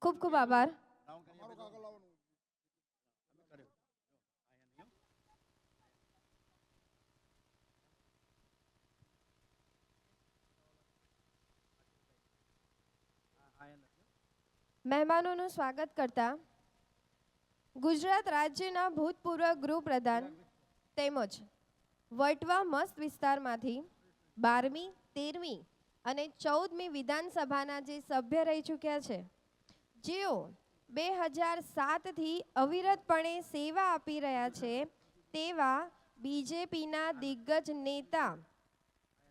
ખૂબ ખૂબ આભાર. મહેમાનોનું સ્વાગત કરતા ગુજરાત રાજ્યના ભૂતપૂર્વ ગૃહપ્રધાન તેમજ વટવા મસ્ત વિસ્તારમાંથી 12મી, 13મી અને 14મી વિધાનસભાના જે સભ્ય રહી ચૂક્યા છે, જેઓ 2007થી અવિરતપણે સેવા આપી રહ્યા છે, તેવા બીજેપીના દિગ્ગજ નેતા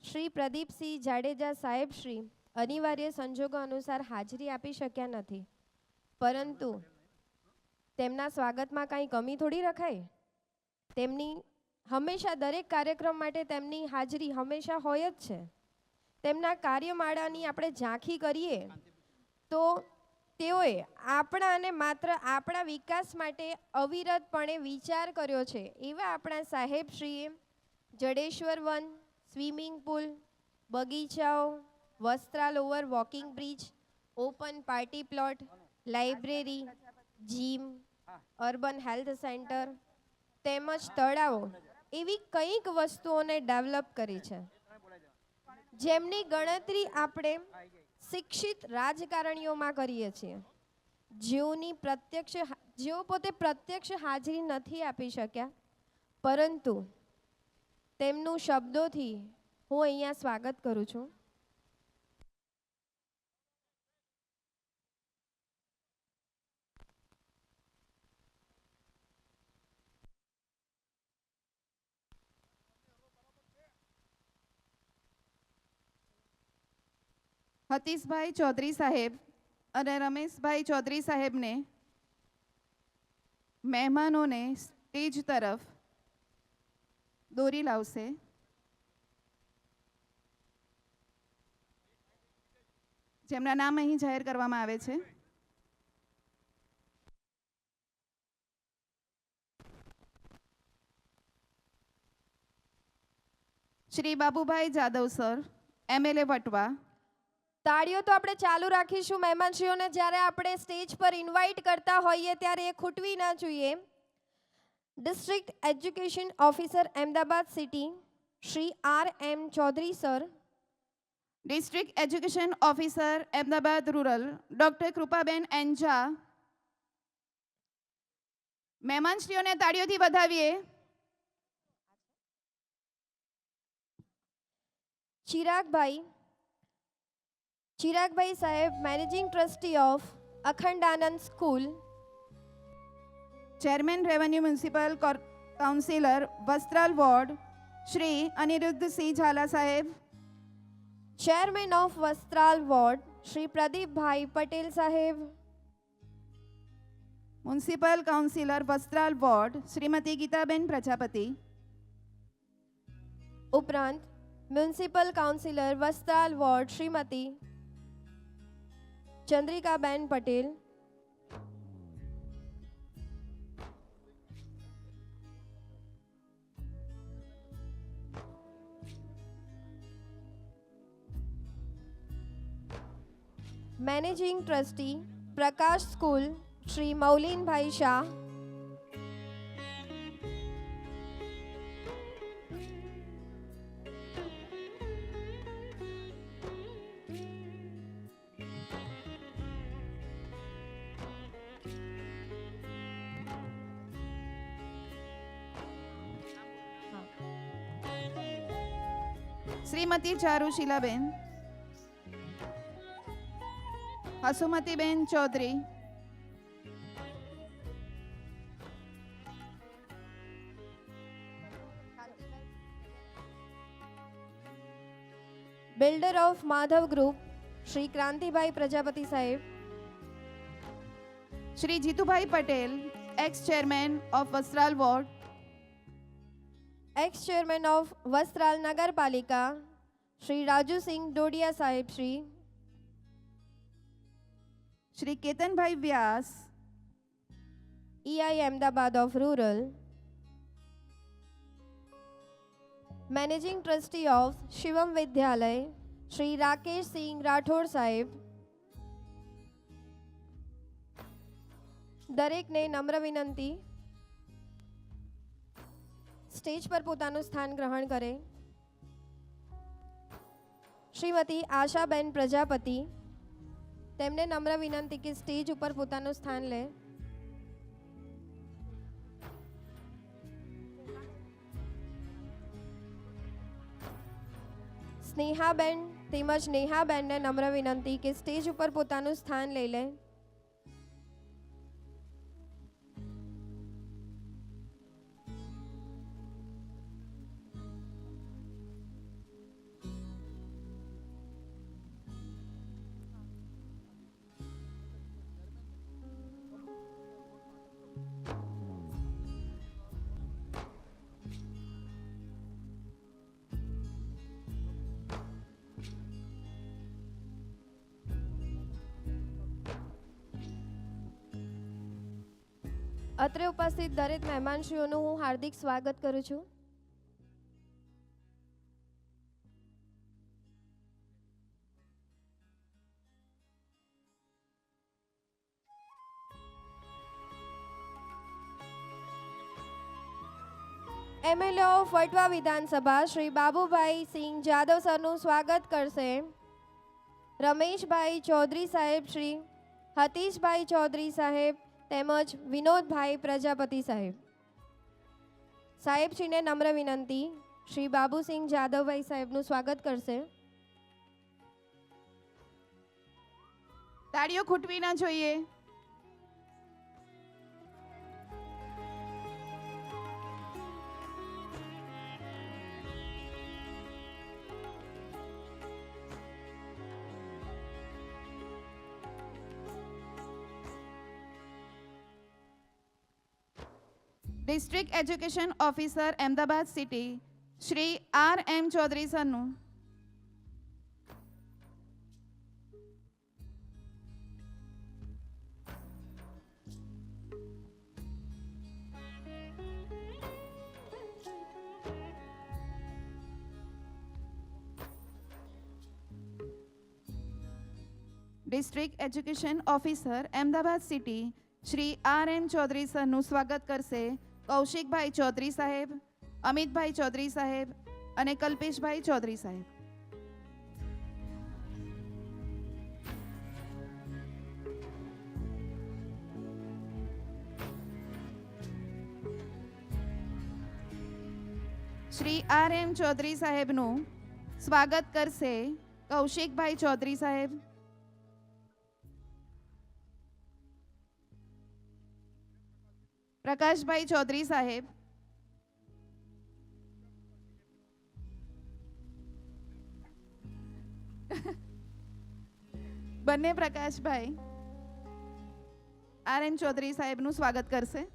શ્રી પ્રદીપસિંહ જાડેજા સાહેબ શ્રી અનિવાર્ય સંજોગો અનુસાર હાજરી આપી શક્યા નથી, પરંતુ તેમના સ્વાગતમાં કાંઈ કમી થોડી રખાય. તેમની હંમેશા દરેક કાર્યક્રમ માટે તેમની હાજરી હંમેશા હોય જ છે. તેમના કાર્યમાળાની આપણે ઝાંખી કરીએ તો તેઓએ આપણા અને માત્ર આપણા વિકાસ માટે અવિરતપણે વિચાર કર્યો છે. એવા આપણા સાહેબશ્રીએ જડેશ્વર વન, સ્વિમિંગ પુલ, બગીચાઓ, Vastral over walking bridge, open party plot, library, gym, urban health centre તેમજ તળાવો એવી કંઈક વસ્તુઓને ડેવલપ કરી છે, જેમની ગણતરી આપણે શિક્ષિત રાજકારણીઓમાં કરીએ છીએ, જેઓ પોતે પ્રત્યક્ષ હાજરી નથી આપી શક્યા, પરંતુ તેમનું શબ્દોથી હું અહીંયા સ્વાગત કરું છું. હતીશભાઈ ચૌધરી સાહેબ અને રમેશભાઈ ચૌધરી સાહેબને મહેમાનોને સ્ટેજ તરફ દોરી લાવશે. જેમના નામ અહીં જાહેર કરવામાં આવે છે. Shri Babubhai Jadav sir, MLA Vatva. તાળીઓ તો આપણે ચાલુ રાખીશું. મહેમાનશ્રીઓને જ્યારે આપણે સ્ટેજ પર ઇન્વાઇટ કરતા હોઈએ ત્યારે એ ખૂટવી ના જોઈએ. District education officer Ahmedabad city Shri RM Chaudhary sir. District education officer Ahmedabad rural doctor Kripaben Enja. મહેમાનશ્રીઓને તાળીઓથી વધાવીએ. Chiragbhai saheb, managing trustee of Akhandanand school. Chairman revenue municipal councillor Vastral ward Shri Aniruddhsinh Zala saheb. Chairman of Vastral ward Shri Pradeepbhai Patel saheb. Municipal councillor Vastral ward Shrimati Geetaben Prajapati. ઉપરાંત municipal councillor Vastral ward Shrimati Chandrikaben Patel. Managing trustee Prakash school Shri મૌલીનભાઈ Shah. Shrimati Charushilaben. Hasumatiben Chaudhary. Builder of Madhav group Shri Krantibhai Prajapati saheb. Shri Jitubhai Patel, ex chairman of Vastral ward. Ex chairman of Vastral નગરપાલિકા શ્રી રાજુસિંહ ડોડિયા સાહેબ શ્રી. શ્રી કેતનભાઈ વ્યાસ, EI Ahmedabad of Rural. Managing Trustee of Shivam Vidyalay, Shri Rakesh Singh Rathod Sahib. દરેકને નમ્ર વિનંતી, stage પર પોતાનું સ્થાન ગ્રહણ કરે. શ્રીમતી આશાબેન પ્રજાપતિ, તેમને નમ્ર વિનંતી કે સ્ટેજ ઉપર પોતાનું સ્થાન લે. સ્નેહાબેન તેમજ નેહાબેનને નમ્ર વિનંતી કે સ્ટેજ ઉપર પોતાનું સ્થાન લઈ લે. અત્રે ઉપસ્થિત દરેક મહેમાનશ્રીઓનું હું હાર્દિક સ્વાગત કરું છું. એમએલએ ઓફ વટવા વિધાનસભા શ્રી બાબુભાઈ સિંહ જાદવ સરનું સ્વાગત કરશે રમેશભાઈ ચૌધરી સાહેબ, શ્રી હતીશભાઈ ચૌધરી સાહેબ તેમજ વિનોદભાઈ પ્રજાપતિ સાહેબ. સાહેબશ્રીને નમ્ર વિનંતી, શ્રી બાબુસિંહ જાદવભાઈ સાહેબનું સ્વાગત કરશે. તાળીઓ ખૂટવી ના જોઈએ. District education officer Ahmedabad city Shri R.M. Chaudhary સરનું district education officer Ahmedabad city Shri R.M. Chaudhary સરનું સ્વાગત કરશે કૌશિકભાઈ ચૌધરી સાહેબ, અમિતભાઈ ચૌધરી સાહેબ અને કલ્પેશભાઈ ચૌધરી સાહેબ. શ્રી R.M. ચૌધરી સાહેબનું સ્વાગત કરશે કૌશિકભાઈ ચૌધરી સાહેબ, પ્રકાશભાઈ ચૌધરી સાહેબ, બંને પ્રકાશભાઈ R.M. ચૌધરી સાહેબનું સ્વાગત કરશે.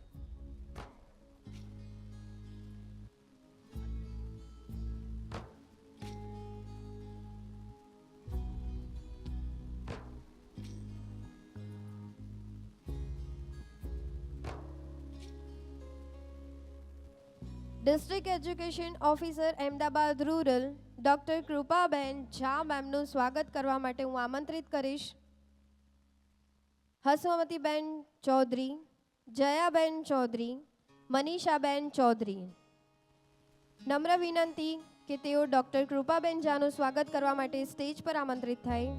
District education officer Ahmedabad rural doctor Kripaben Jha મેમનું સ્વાગત કરવા માટે હું આમંત્રિત કરીશ. હસમતીબેન ચૌધરી, જયાબેન ચૌધરી, મનીષાબેન ચૌધરી. નમ્ર વિનંતી કે તેઓ ડૉક્ટર કૃપાબેન ઝાનું સ્વાગત કરવા માટે સ્ટેજ પર આમંત્રિત થાય.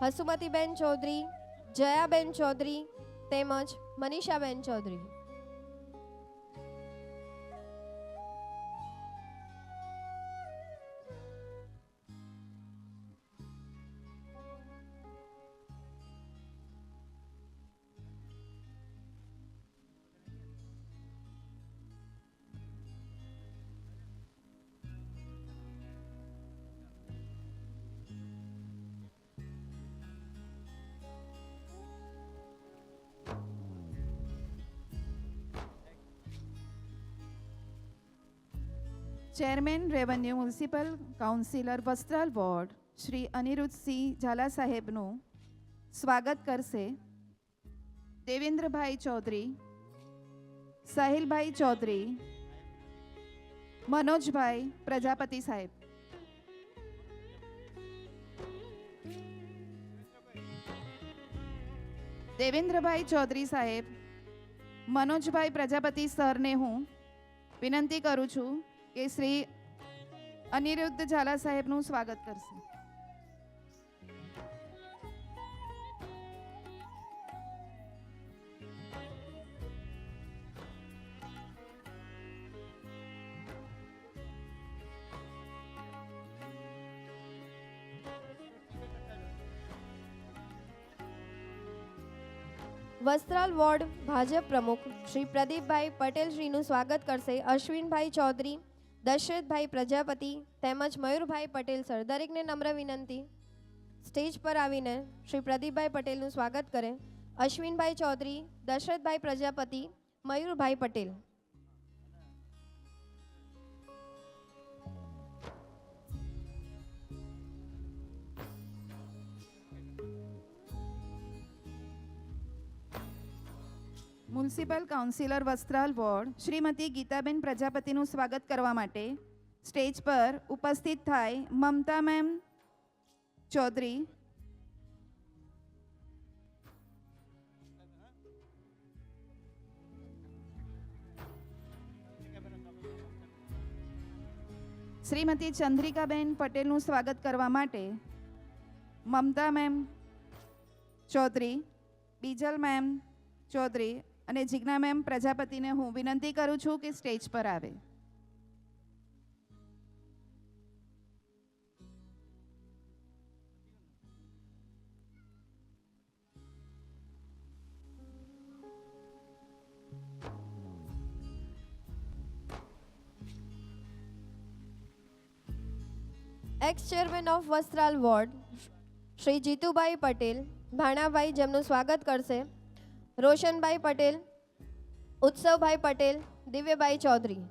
હસુમતીબેન ચૌધરી, જયાબેન ચૌધરી તેમજ Manishaben Chaudhary. Chairman revenue municipal councillor Vastral ward Shri Aniruddhsinh Zala સાહેબનું સ્વાગત કરશે દેવેન્દ્રભાઈ ચૌધરી, સાહિલભાઈ ચૌધરી, મનોજભાઈ પ્રજાપતિ સાહેબ. દેવેન્દ્રભાઈ ચૌધરી સાહેબ, મનોજભાઈ પ્રજાપતિ સરને હું વિનંતી કરું છું કે શ્રી અનિરુદ્ધ ઝાલા સાહેબનું સ્વાગત કરશે. વસ્ત્રાલ વોર્ડ ભાજપ પ્રમુખ શ્રી પ્રદીપભાઈ પટેલ શ્રીનું સ્વાગત કરશે અશ્વિનભાઈ ચૌધરી, દશરથભાઈ પ્રજાપતિ તેમજ મયુરભાઈ પટેલ સર. દરેકને નમ્ર વિનંતી સ્ટેજ પર આવીને શ્રી પ્રદીપભાઈ પટેલનું સ્વાગત કરે. Ashwinbhai Chaudhary, Dashrathbhai Prajapati, Mayurbhai Patel. Municipal councillor Vastral ward Shrimati Geetaben પ્રજાપતિનું સ્વાગત કરવા માટે સ્ટેજ પર ઉપસ્થિત થાય મમતા મેમ ચૌધરી, શ્રીમતી ચંદ્રિકાબેન પટેલનું સ્વાગત કરવા માટે મમતા મેમ ચૌધરી, બીજલ મેમ ચૌધરી અને જિજ્ઞા મેમ પ્રજાપતિને હું વિનંતી કરું છું કે સ્ટેજ પર આવે. Ex chairman of Vastral ward Shri Jitubhai Patel Bhanabhai જેમનું સ્વાગત કરશે Roshanbhai Patel, Utsavbhai Patel, Divyabhai Chaudhary.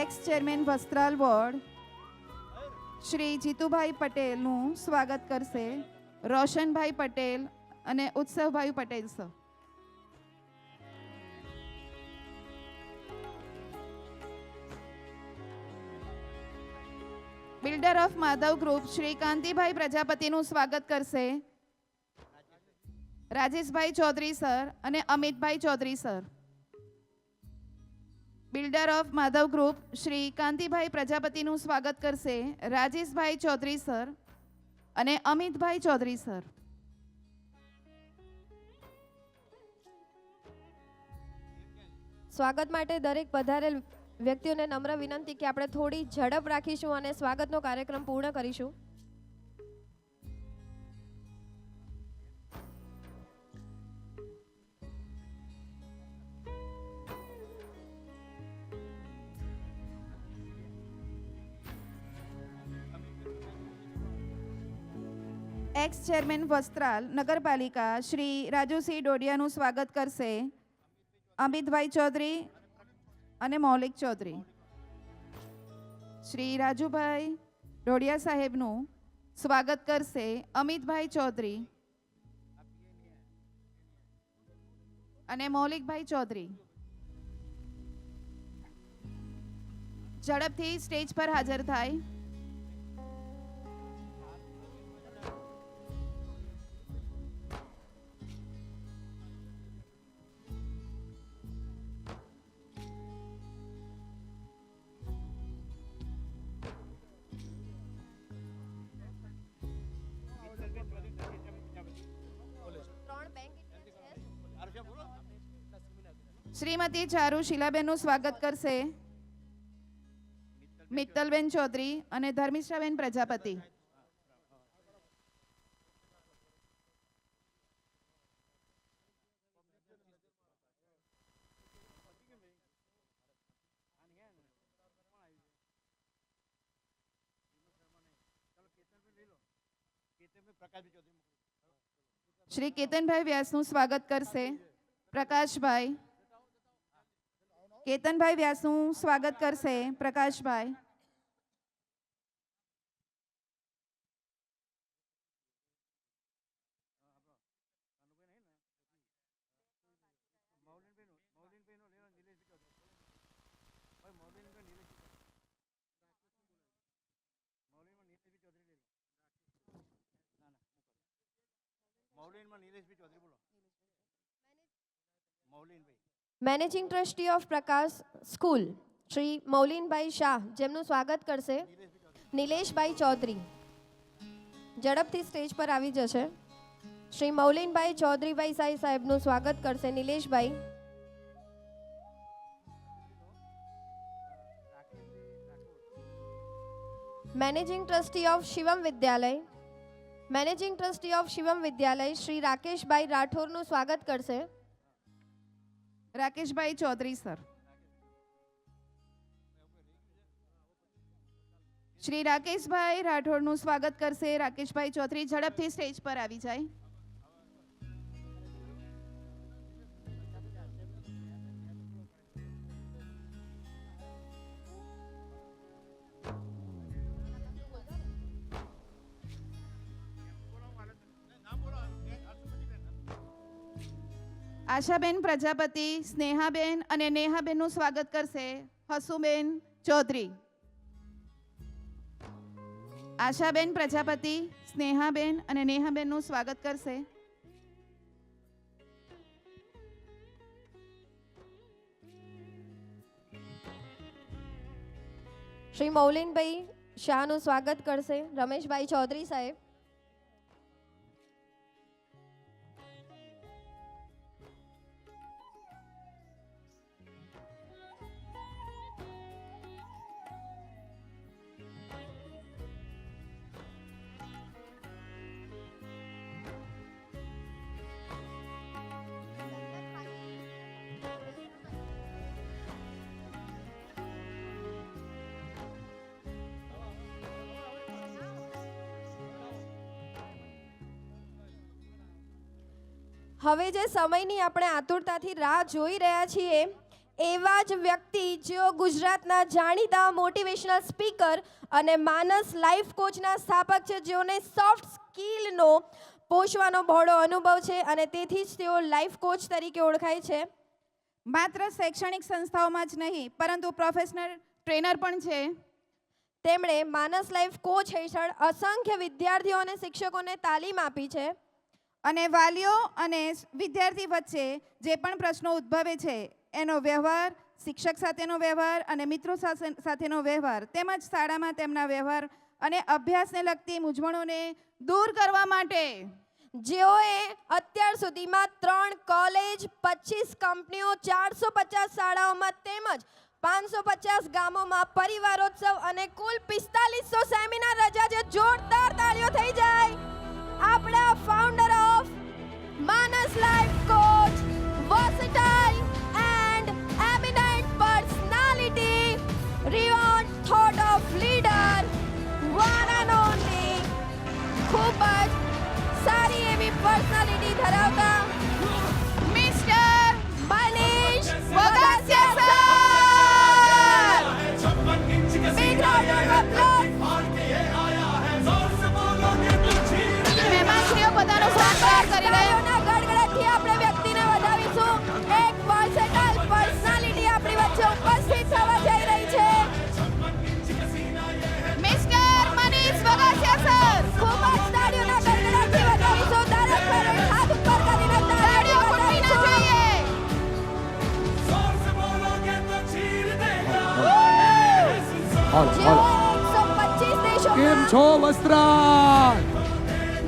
Ex chairman Vastral ward Shri Jitubhai પટેલનું સ્વાગત કરશે રોશનભાઈ પટેલ અને Utsavbhai Patel sir. Builder of Madhav group Shri Kantibhai પ્રજાપતિનું સ્વાગત કરશે રાજેશભાઈ ચૌધરી સર અને Amitbhai Chaudhary sir. Builder of Madhav group Shri Kantibhai પ્રજાપતિનું સ્વાગત કરશે રાજેશભાઈ ચૌધરી સર અને અમિતભાઈ ચૌધરી સર. સ્વાગત માટે દરેક પધારેલ વ્યક્તિઓને નમ્ર વિનંતી કે આપણે થોડી ઝડપ રાખીશું અને સ્વાગતનો કાર્યક્રમ પૂર્ણ કરીશું. એક્સ ચેરમેન વસ્ત્રાલ નગરપાલિકા શ્રી રાજુસિંહ ડોડિયાનું સ્વાગત કરશે અમિતભાઈ ચૌધરી અને મૌલિક ચૌધરી. શ્રી રાજુભાઈ ડોડિયા સાહેબનું સ્વાગત કરશે અમિતભાઈ ચૌધરી અને મૌલિકભાઈ ચૌધરી. ઝડપથી સ્ટેજ પર હાજર થાય. શ્રીમતી ચારુ શીલાબેનનું સ્વાગત કરશે મિત્તલબેન ચૌધરી અને ધર્મિષ્ઠાબેન પ્રજાપતિ. શ્રી કેતનભાઈ વ્યાસનું સ્વાગત કરશે પ્રકાશભાઈ. કેતનભાઈ વ્યાસનું સ્વાગત કરશે Prakashbhai. Managing trustee of Prakash school Shri Maulinbhai Shah, જેમનું સ્વાગત કરશે નિલેશભાઈ ચૌધરી. ઝડપથી સ્ટેજ પર આવી જશે. શ્રી મૌલિનભાઈ ચૌધરીભાઈ સાહેબનું સ્વાગત કરશે નિલેશભાઈ. મેનેજિંગ ટ્રસ્ટી ઓફ શિવમ વિદ્યાલય શ્રી રાકેશભાઈ રાઠોરનું સ્વાગત કરશે રાકેશભાઈ ચૌધરી સર. શ્રી રાકેશભાઈ રાઠોડનું સ્વાગત કરશે રાકેશભાઈ ચૌધરી. ઝડપથી સ્ટેજ પર આવી જાય. આશાબેન પ્રજાપતિ, સ્નેહાબેન અને નેહાબેનનું સ્વાગત કરશે હસુબેન ચૌધરી. આશાબેન પ્રજાપતિ, સ્નેહાબેન અને નેહાબેનનું સ્વાગત કરશે શ્રી મૌલિનભાઈ શાહનું સ્વાગત કરશે રમેશભાઈ ચૌધરી સાહેબ. હવે જે સમયની આપણે આતુરતાથી રાહ જોઈ રહ્યા છીએ, એવા જ વ્યક્તિ જેઓ ગુજરાતના જાણીતા મોટિવેશનલ સ્પીકર અને માનસ લાઈફ કોચના સ્થાપક છે, જેઓને સોફ્ટ સ્કિલનો પોષવાનો બહોળો અનુભવ છે અને તેથી જ તેઓ લાઈફ કોચ તરીકે ઓળખાય છે. માત્ર શૈક્ષણિક સંસ્થાઓમાં જ નહીં પરંતુ પ્રોફેશનલ ટ્રેનર પણ છે. તેમણે માનસ લાઈફ કોચ હેઠળ અસંખ્ય વિદ્યાર્થીઓ અને શિક્ષકોને તાલીમ આપી છે અને વાલીઓ અને વિદ્યાર્થી વચ્ચે જે પણ પ્રશ્નો ઉદ્ભવે છે એનો વ્યવહાર, શિક્ષક સાથેનો વ્યવહાર અને મિત્રો સાથેનો વ્યવહાર તેમજ શાળામાં તેમના વ્યવહાર અને અભ્યાસને લગતી મૂંઝવણોને દૂર કરવા માટે જેઓએ અત્યાર સુધીમાં 3 કોલેજ, 25 કંપનીઓ, 450 શાળાઓમાં તેમજ 550 ગામોમાં પરિવારોત્સવ અને કુલ 4500 સેમિનાર રચ્યા છે. જોરદાર તાળીઓ થઈ જાય. આપણા founder of Manas life coach, versatile and eminent personality, રિયોન thought of leader, one and only, ખૂબ જ સારી એવી પર્સનાલિટી ધરાવતા mister Manish Vagasiya sir. Big round of applause. મહેમાનશ્રીઓ પોતાનો સત્કાર કરી રહ્યા. ગડગડાટથી આપણે વ્યક્તિને વધાવીશું. એક વર્સેટાઇલ પર્સનાલિટી આપણી વચ્ચે ઉપસ્થિત થવા જઈ રહી છે. Mister Manish Vagasiya sir. ખૂબ જ તાળીઓના ગડગડાટથી વધાવીશું. દરેક ભાઈને હાથ ઉપર કરીને તાળીઓ તૂટવી ના જોઈએ. જેઓ 125 દેશોમાં કેમ છો વસ્ત્રાલ?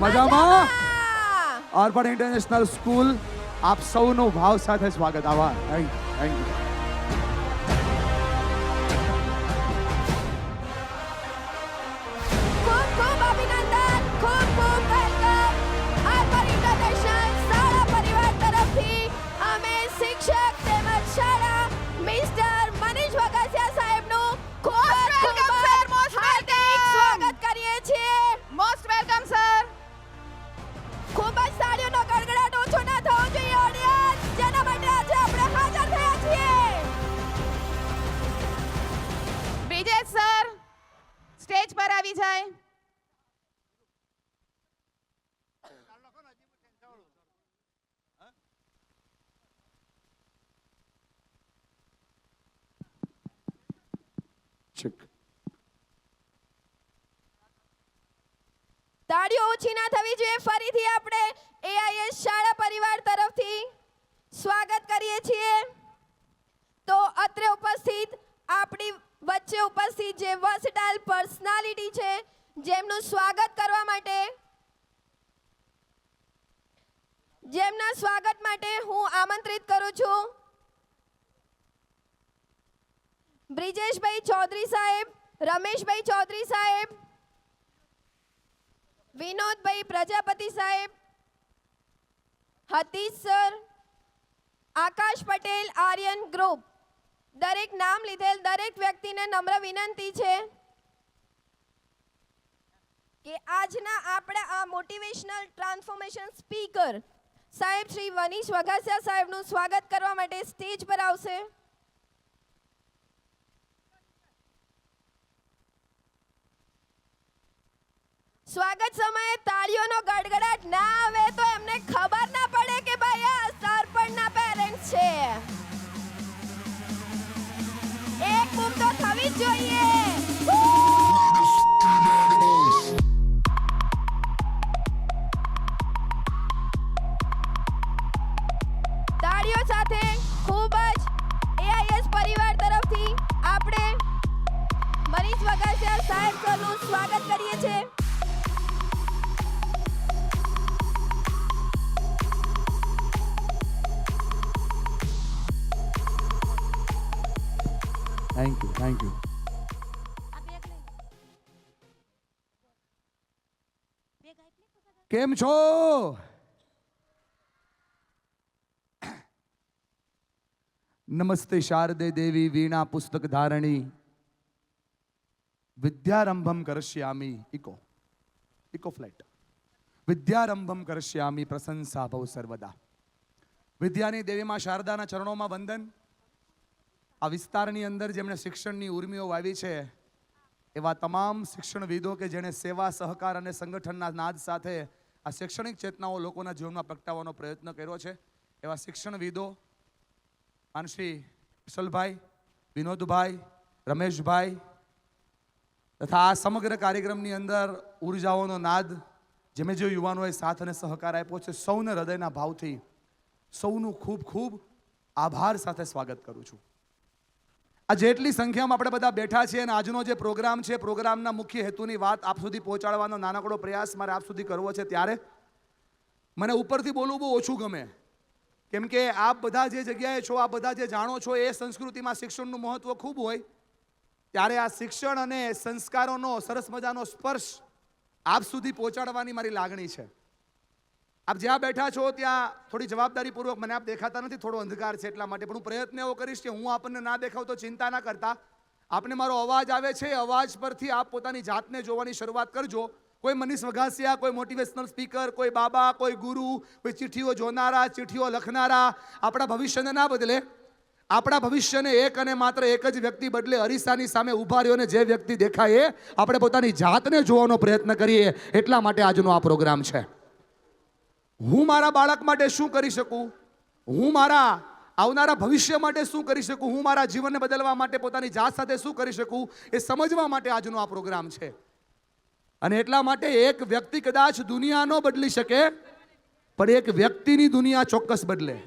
મજામાં? અર્બન ઇન્ટરનેશનલ સ્કૂલ આપ સૌનું ભાવ સાથે સ્વાગત. આભાર. Thank you. ખૂબ ખૂબ અભિનંદન, ખૂબ ખૂબ વેલકમ. અર્બન ઇન્ટરનેશનલ શાળા પરિવાર તરફથી અમે શિક્ષક તેમજ શાળા મિસ્ટર મનીષ વગાસિયા સાહેબનું ખૂબ જ હાર્દિક સ્વાગત કરીએ છીએ. Most welcome sir. ચેક. તાળીઓ ઓછી ના થવી જોઈએ. ફરીથી આપણે AIS શાળા પરિવાર તરફથી સ્વાગત કરીએ છીએ. તો અત્રે ઉપસ્થિત આપણી વચ્ચે ઉપસ્થિત જે વર્સટાઇલ પર્સનાલિટી છે, જેમનું સ્વાગત કરવા માટે જેમના સ્વાગત માટે હું આમંત્રિત કરું છું બ્રિજેશભાઈ ચૌધરી સાહેબ, રમેશભાઈ ચૌધરી સાહેબ, વિનોદભાઈ પ્રજાપતિ સાહેબ, હતીશ સર, આકાશ પટેલ, આર્યન ગ્રુપ. દરેક નામ લીધેલ દરેક વ્યક્તિને નમ્ર વિનંતી છે કે આજના આપણે આ મોટિવેશનલ ટ્રાન્સફોર્મેશન સ્પીકર સાહેબ શ્રી વનીશ વઘાસિયા સાહેબનું સ્વાગત કરવા માટે સ્ટેજ પર આવશે. સ્વાગત સમયે તાળીઓનો ગડગડાટ ના આવે તો એમને ખબર ના પડે કે ભાઈ આ સરપંચના પેરેન્ટ્સ છે. એક બૂમ તો થવી જ જોઈએ. તાળીઓ સાથે ખૂબ જ AIS પરિવાર તરફથી આપણે મનીષ વઘાસિયા સાહેબ સરનું સ્વાગત કરીએ છીએ. Thank you, thank you. કેમ છો? નમસ્તે શારદે દેવી વીણા પુસ્તક ધારણી વિદ્યારંભમ કરશ્યામી. Eco flat. વિદ્યારંભમ કરશ્યામી પ્રશંસા ભવ સર્વદા. વિદ્યાની દેવી માં શારદાના ચરણોમાં વંદન. આ વિસ્તારની અંદર જેમણે શિક્ષણની ઉર્મિઓ વાવી છે એવા તમામ શિક્ષણવિદો કે જેણે સેવા, સહકાર અને સંગઠનના નાદ સાથે આ શૈક્ષણિક ચેતનાઓ લોકોના જીવનમાં પ્રગટાવવાનો પ્રયત્ન કર્યો છે એવા શિક્ષણવિદો શ્રી કુશલભાઈ, વિનોદભાઈ, રમેશભાઈ તથા આ સમગ્ર કાર્યક્રમની અંદર ઉર્જાઓનો નાદ જેમે જે યુવાનોએ સાથ અને સહકાર આપ્યો છે, સૌને હૃદયના ભાવથી સૌનું ખૂબ ખૂબ આભાર સાથે સ્વાગત કરું છું. આ જેટલી સંખ્યામાં આપણે બધા બેઠા છીએ અને આજનો જે પ્રોગ્રામ છે, પ્રોગ્રામના મુખ્ય હેતુની વાત આપ સુધી પહોંચાડવાનો નાનકડો પ્રયાસ મારે આપ સુધી કરવો છે. ત્યારે મને ઉપરથી બોલવું બહુ ઓછું ગમે, કેમ કે આપ બધા જે જગ્યાએ છો, આ બધા જે જાણો છો એ સંસ્કૃતિમાં શિક્ષણનું મહત્વ ખૂબ હોય. ત્યારે આ શિક્ષણ અને સંસ્કારોનો સરસ મજાનો સ્પર્શ આપ સુધી પહોંચાડવાની મારી લાગણી છે. આપ જ્યાં બેઠા છો ત્યાં થોડી જવાબદારીપૂર્વક, મને આપ દેખાતા નથી, થોડો અંધકાર છે એટલા માટે, પણ હું પ્રયત્ન એવો કરીશ કે હું આપણને ના દેખાવ તો ચિંતા ના કરતા. આપને મારો અવાજ આવે છે, અવાજ પરથી આપ પોતાની જાતને જોવાની શરૂઆત કરજો. કોઈ મનીષ વઘાસિયા, કોઈ મોટિવેશનલ સ્પીકર, કોઈ બાબા, કોઈ ગુરુ, કોઈ ચિઠ્ઠીઓ જોનારા, ચિઠ્ઠીઓ લખનારા આપણા ભવિષ્યને ના બદલે. આપણા ભવિષ્યને એક અને માત્ર એક જ વ્યક્તિ બદલે. અરીસાની સામે ઊભા રહ્યો ને જે વ્યક્તિ દેખાય આપણે પોતાની જાતને જોવાનો પ્રયત્ન કરીએ, એટલા માટે આજનો આ પ્રોગ્રામ છે. હું મારા બાળક માટે શું કરી શકું, હું મારા આવનારા ભવિષ્ય માટે શું કરી શકું, હું મારા જીવનને બદલવા માટે પોતાની જાત સાથે શું કરી શકું, એ સમજવા માટે આજનો આ પ્રોગ્રામ છે. અને એટલા માટે એક વ્યક્તિ કદાચ દુનિયા ન બદલી શકે, પણ એક વ્યક્તિની દુનિયા ચોક્કસ બદલે.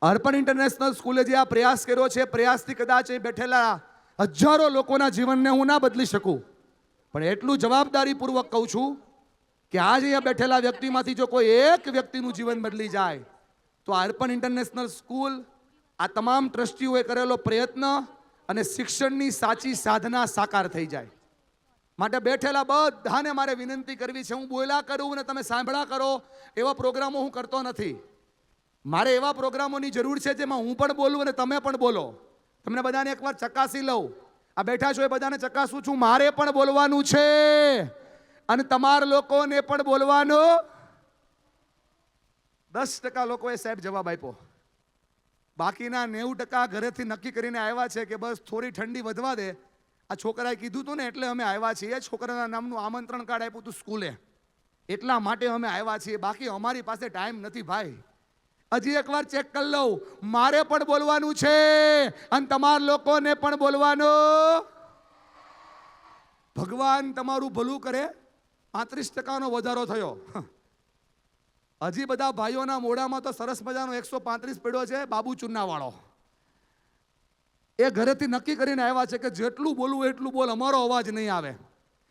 અર્પણ ઇન્ટરનેશનલ સ્કૂલે જે આ પ્રયાસ કર્યો છે, પ્રયાસથી કદાચ એ બેઠેલા હજારો લોકોના જીવનને હું ના બદલી શકું, પણ એટલું જવાબદારીપૂર્વક કહું છું કે આજ અહીંયા બેઠેલા વ્યક્તિમાંથી જો કોઈ એક વ્યક્તિનું જીવન બદલી જાય તો અર્પણ ઇન્ટરનેશનલ સ્કૂલ, આ તમામ ટ્રસ્ટીઓએ કરેલો પ્રયત્ન અને શિક્ષણની સાચી સાધના સાકાર થઈ જાય. માટે બેઠેલા બધાને મારે વિનંતી કરવી છે, હું બોલ્યા કરું અને તમે સાંભળા કરો એવા પ્રોગ્રામો હું કરતો નથી. મારે એવા પ્રોગ્રામોની જરૂર છે જેમાં હું પણ બોલું અને તમે પણ બોલો. તમને બધાને એકવાર ચકાસી લઉં. આ બેઠા છો એ બધાને ચકાસું છું. મારે પણ બોલવાનું છે અને તમારા લોકોને પણ બોલવાનો. 10% લોકોએ સાહેબ જવાબ આપ્યો, બાકીના 90% ઘરેથી નક્કી કરીને આવ્યા છે કે બસ થોડી ઠંડી વધવા દે. આ છોકરાએ કીધું હતું ને એટલે અમે આવ્યા છીએ. છોકરાના નામનું આમંત્રણ કાર્ડ આપ્યું હતું સ્કૂલે, એટલા માટે અમે આવ્યા છીએ. બાકી અમારી પાસે ટાઈમ નથી ભાઈ. હજી એકવાર ચેક કરી લઉં. મારે પણ બોલવાનું છે અને તમારા લોકોને પણ બોલવાનું. ભગવાન તમારું ભલું કરે, 35% વધારો થયો. હજી બધા ભાઈઓના મોઢામાં તો સરસ મજાનો 135 પડ્યો છે, બાબુ ચુન્નાવાળો. એ ઘરેથી નક્કી કરીને આવ્યા છે કે જેટલું બોલવું એટલું બોલ, અમારો અવાજ નહીં આવે.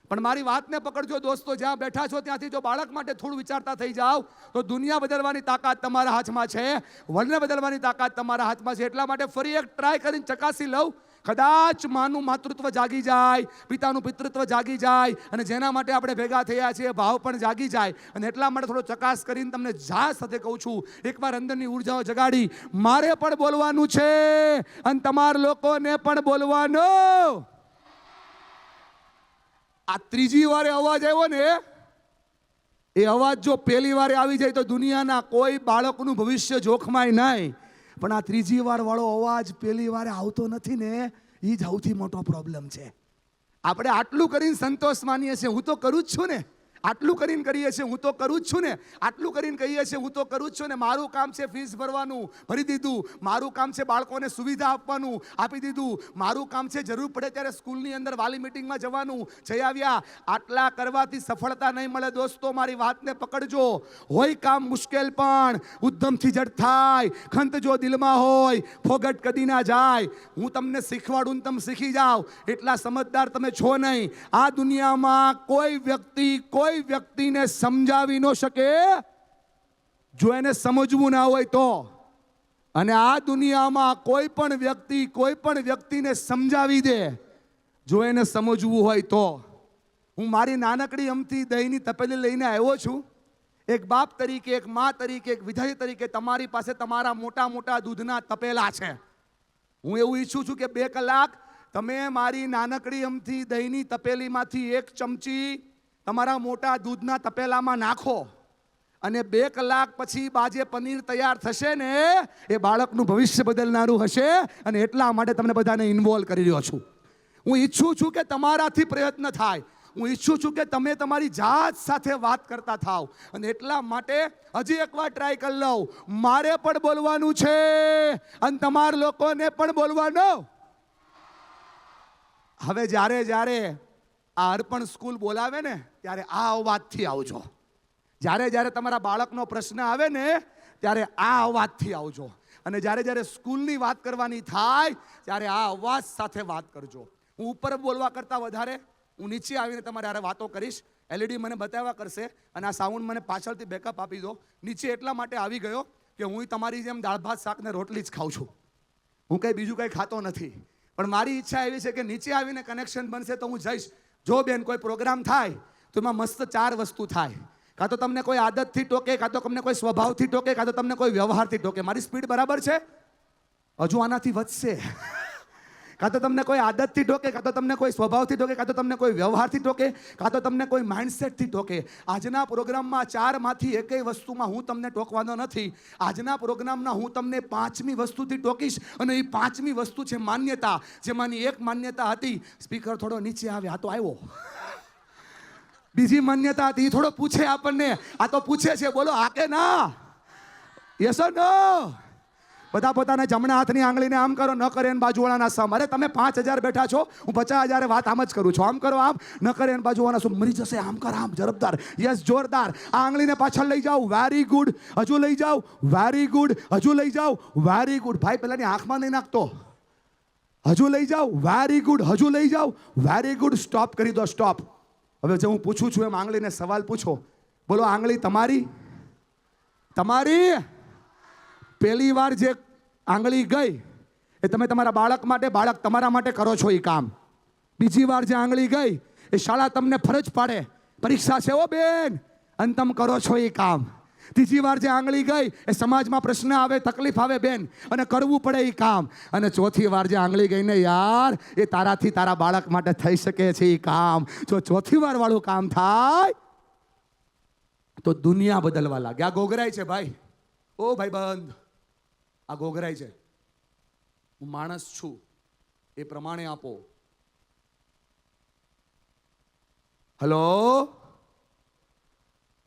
પણ મારી વાતને પકડજો દોસ્તો, જ્યાં બેઠા છો ત્યાંથી જો બાળક માટે થોડું વિચારતા થઈ જાઓ તો દુનિયા બદલવાની તાકાત તમારા હાથમાં છે, વર્લ્ડને બદલવાની તાકાત તમારા હાથમાં છે. એટલા માટે ફરી એક ટ્રાય કરીને ચકાસી લઉં, કદાચ માનું માતૃત્વ જાગી જાય, પિતાનું પિતૃત્વ જાગી જાય, અને જેના માટે આપણે ભેગા થયા છીએ ભાવ પણ જાગી જાય. અને એટલા માટે થોડો ચકાસ કરીને તમને જા સાથે કહું છું, એકવાર અંદરની ઉર્જાઓ જગાડી મારે પણ બોલવાનું છે અને તમારા લોકોને પણ બોલવાનું. આ ત્રીજી વારે અવાજ આવ્યો ને, એ અવાજ જો પહેલી વારે આવી જાય તો દુનિયાના કોઈ બાળકનું ભવિષ્ય જોખમાય નહીં. પણ આ ત્રીજી વાર વાળો અવાજ પહેલી વારે આવતો નથી ને, એ જ સૌથી મોટો પ્રોબ્લેમ છે. આપણે આટલું કરીને સંતોષ માનીએ છીએ, હું તો કરું જ છું ને, આટલું કરીને કરીએ છીએ, હું તો કરું જ છું ને, આટલું કરીને કહીએ છીએ, હું તો કરું જ છું ને. મારું કામ છે ફીસ ભરવાનું, ભરી દીધું. મારું કામ છે બાળકોને સુવિધા આપવાનું, આપી દીધું. મારું કામ છે જરૂર પડે ત્યારે સ્કૂલની અંદર વાલી મિટિંગમાં જવાનું, જઈ આવ્યા. આટલા કરવાથી સફળતા નહીં મળે દોસ્તો, મારી વાતને પકડજો. હોય કામ મુશ્કેલ પણ ઉદ્યમથી જડ થાય, ખંત જો દિલમાં હોય ફોગટ કદી ના જાય. હું તમને શીખવાડું ને તમે શીખી જાઓ, એટલા સમજદાર તમે છો નહીં. આ દુનિયામાં કોઈ વ્યક્તિને સમજાવી ન શકે જો એને સમજવું ના હોય તો. અને આ દુનિયામાં કોઈ પણ વ્યક્તિને સમજાવી દે જો એને સમજવું હોય તો. હું મારી નાનકડી અમથી દહીંની તપેલી લઈને આવ્યો છું. એક બાપ તરીકે, એક મા તરીકે, એક વિધેય તરીકે તમારી પાસે તમારા મોટા મોટા દૂધના તપેલા છે. હું એવું ઈચ્છું છું કે 2 કલાક તમે મારી નાનકડી અમથી દહીંની તપેલીમાંથી 1 ચમચી તમારા મોટા દૂધના તપેલામાં નાખો, અને 2 કલાક પછી બાજે પનીર તૈયાર થશે ને, એ બાળકનું ભવિષ્ય બદલનારું હશે. અને એટલા માટે તમને બધાને ઇન્વોલ્વ કરી રહ્યો છું. હું ઈચ્છું છું કે તમારાથી પ્રયત્ન થાય. હું ઈચ્છું છું કે તમે તમારી જાત સાથે વાત કરતા થાવ. અને એટલા માટે હજી એકવાર ટ્રાય કરી લઉં, મારે પણ બોલવાનું છે અને તમારા લોકોને પણ બોલવાનું. હવે જ્યારે આ અર્પણ સ્કૂલ બોલાવે ને ત્યારે આ અવાજથી આવજો. જ્યારે તમારા બાળકનો પ્રશ્ન આવે ને ત્યારે આ અવાજથી આવજો. અને જ્યારે સ્કૂલની વાત કરવાની થાય ત્યારે આ અવાજ સાથે વાત કરજો. હું ઉપર બોલવા કરતાં વધારે હું નીચે આવીને તમારે હારે વાતો કરીશ. LED મને બતાવ્યા કરશે અને આ સાઉન્ડ મને પાછળથી બેકઅપ આપી દો. નીચે એટલા માટે આવી ગયો કે હું તમારી જેમ દાળ ભાત શાક ને રોટલી જ ખાઉં છું. હું કંઈ બીજું કંઈ ખાતો નથી. પણ મારી ઈચ્છા એવી છે કે નીચે આવીને કનેક્શન બનશે તો હું જઈશ. જો બેન કોઈ પ્રોગ્રામ થાય તો એમાં મસ્ત 4 વસ્તુ થાય. કાં તો તમને કોઈ આદતથી ટોકે, કાં તો તમને કોઈ સ્વભાવથી ટોકે, કાં તો તમને કોઈ વ્યવહારથી ટોકે. મારી સ્પીડ બરાબર છે? હજુ આનાથી વધશે. કાં તો તમને કોઈ આદતથી ટોકે, કાં તો તમને કોઈ સ્વભાવથી ટોકે, કાં તો તમને કોઈ વ્યવહારથી ટોકે, કાં તો તમને કોઈ માઇન્ડસેટથી ટોકે. આજના પ્રોગ્રામમાં 4માંથી એકેય વસ્તુમાં હું તમને ટોકવાનો નથી. આજના પ્રોગ્રામના હું તમને 5મી વસ્તુથી ટોકીશ. અને એ 5મી વસ્તુ છે માન્યતા. જેમાંની એક માન્યતા હતી, સ્પીકર થોડો નીચે આવે, આ તો આવ્યો. બીજી માન્યતા હતી, થોડો પૂછે આપણને, આ તો પૂછે છે, બોલો હા કે ના, યસ ઓર નો. બધા પોતાના જમણા હાથની આંગળીને આમ કરો, ન કરે એને બાજુવાળાના સમ. અરે તમે 5000 બેઠા છો, હું 50,000 વાત આમ જ કરું છું. આમ કરો, આમ ન કરે એને બાજુવાળા શું મરી જશે, આમ કર, આમ ઝડપદાર, યસ જોરદાર. આ આંગળીને પાછળ લઈ જાઓ, વેરી ગુડ. હજુ લઈ જાઓ, વેરી ગુડ. હજુ લઈ જાઓ, વેરી ગુડ. ભાઈ પેલાની આંખમાં નહીં નાખતો. હજુ લઈ જાઓ, વેરી ગુડ. હજુ લઈ જાઓ, વેરી ગુડ. સ્ટોપ કરી દો, સ્ટોપ. હવે જે હું પૂછું છું એમ આંગળીને સવાલ પૂછો. બોલો આંગળી તમારી? પહેલી વાર જે આંગળી ગઈ એ તમે તમારા બાળક માટે, બાળક તમારા માટે કરો છો એ કામ. બીજી વાર જે આંગળી ગઈ એ શાળા તમને ફરજ પાડે, પરીક્ષા છે ઓ બેન, અને તમે કરો છો એ કામ. ત્રીજી વાર જે આંગળી ગઈ એ સમાજમાં પ્રશ્ન આવે, તકલીફ આવે બેન, અને કરવું પડે એ કામ. અને ચોથી વાર જે આંગળી ગઈ ને યાર, એ તારાથી તારા બાળક માટે થઈ શકે છે એ કામ. જો ચોથી વાર વાળું કામ થાય તો દુનિયા બદલવા લાગે. આ ગોગરાય છે ભાઈ, ઓ ભાઈ બંધ, આ ગોગરાય છે. હું માણસ છું એ પ્રમાણે આપો. Hello,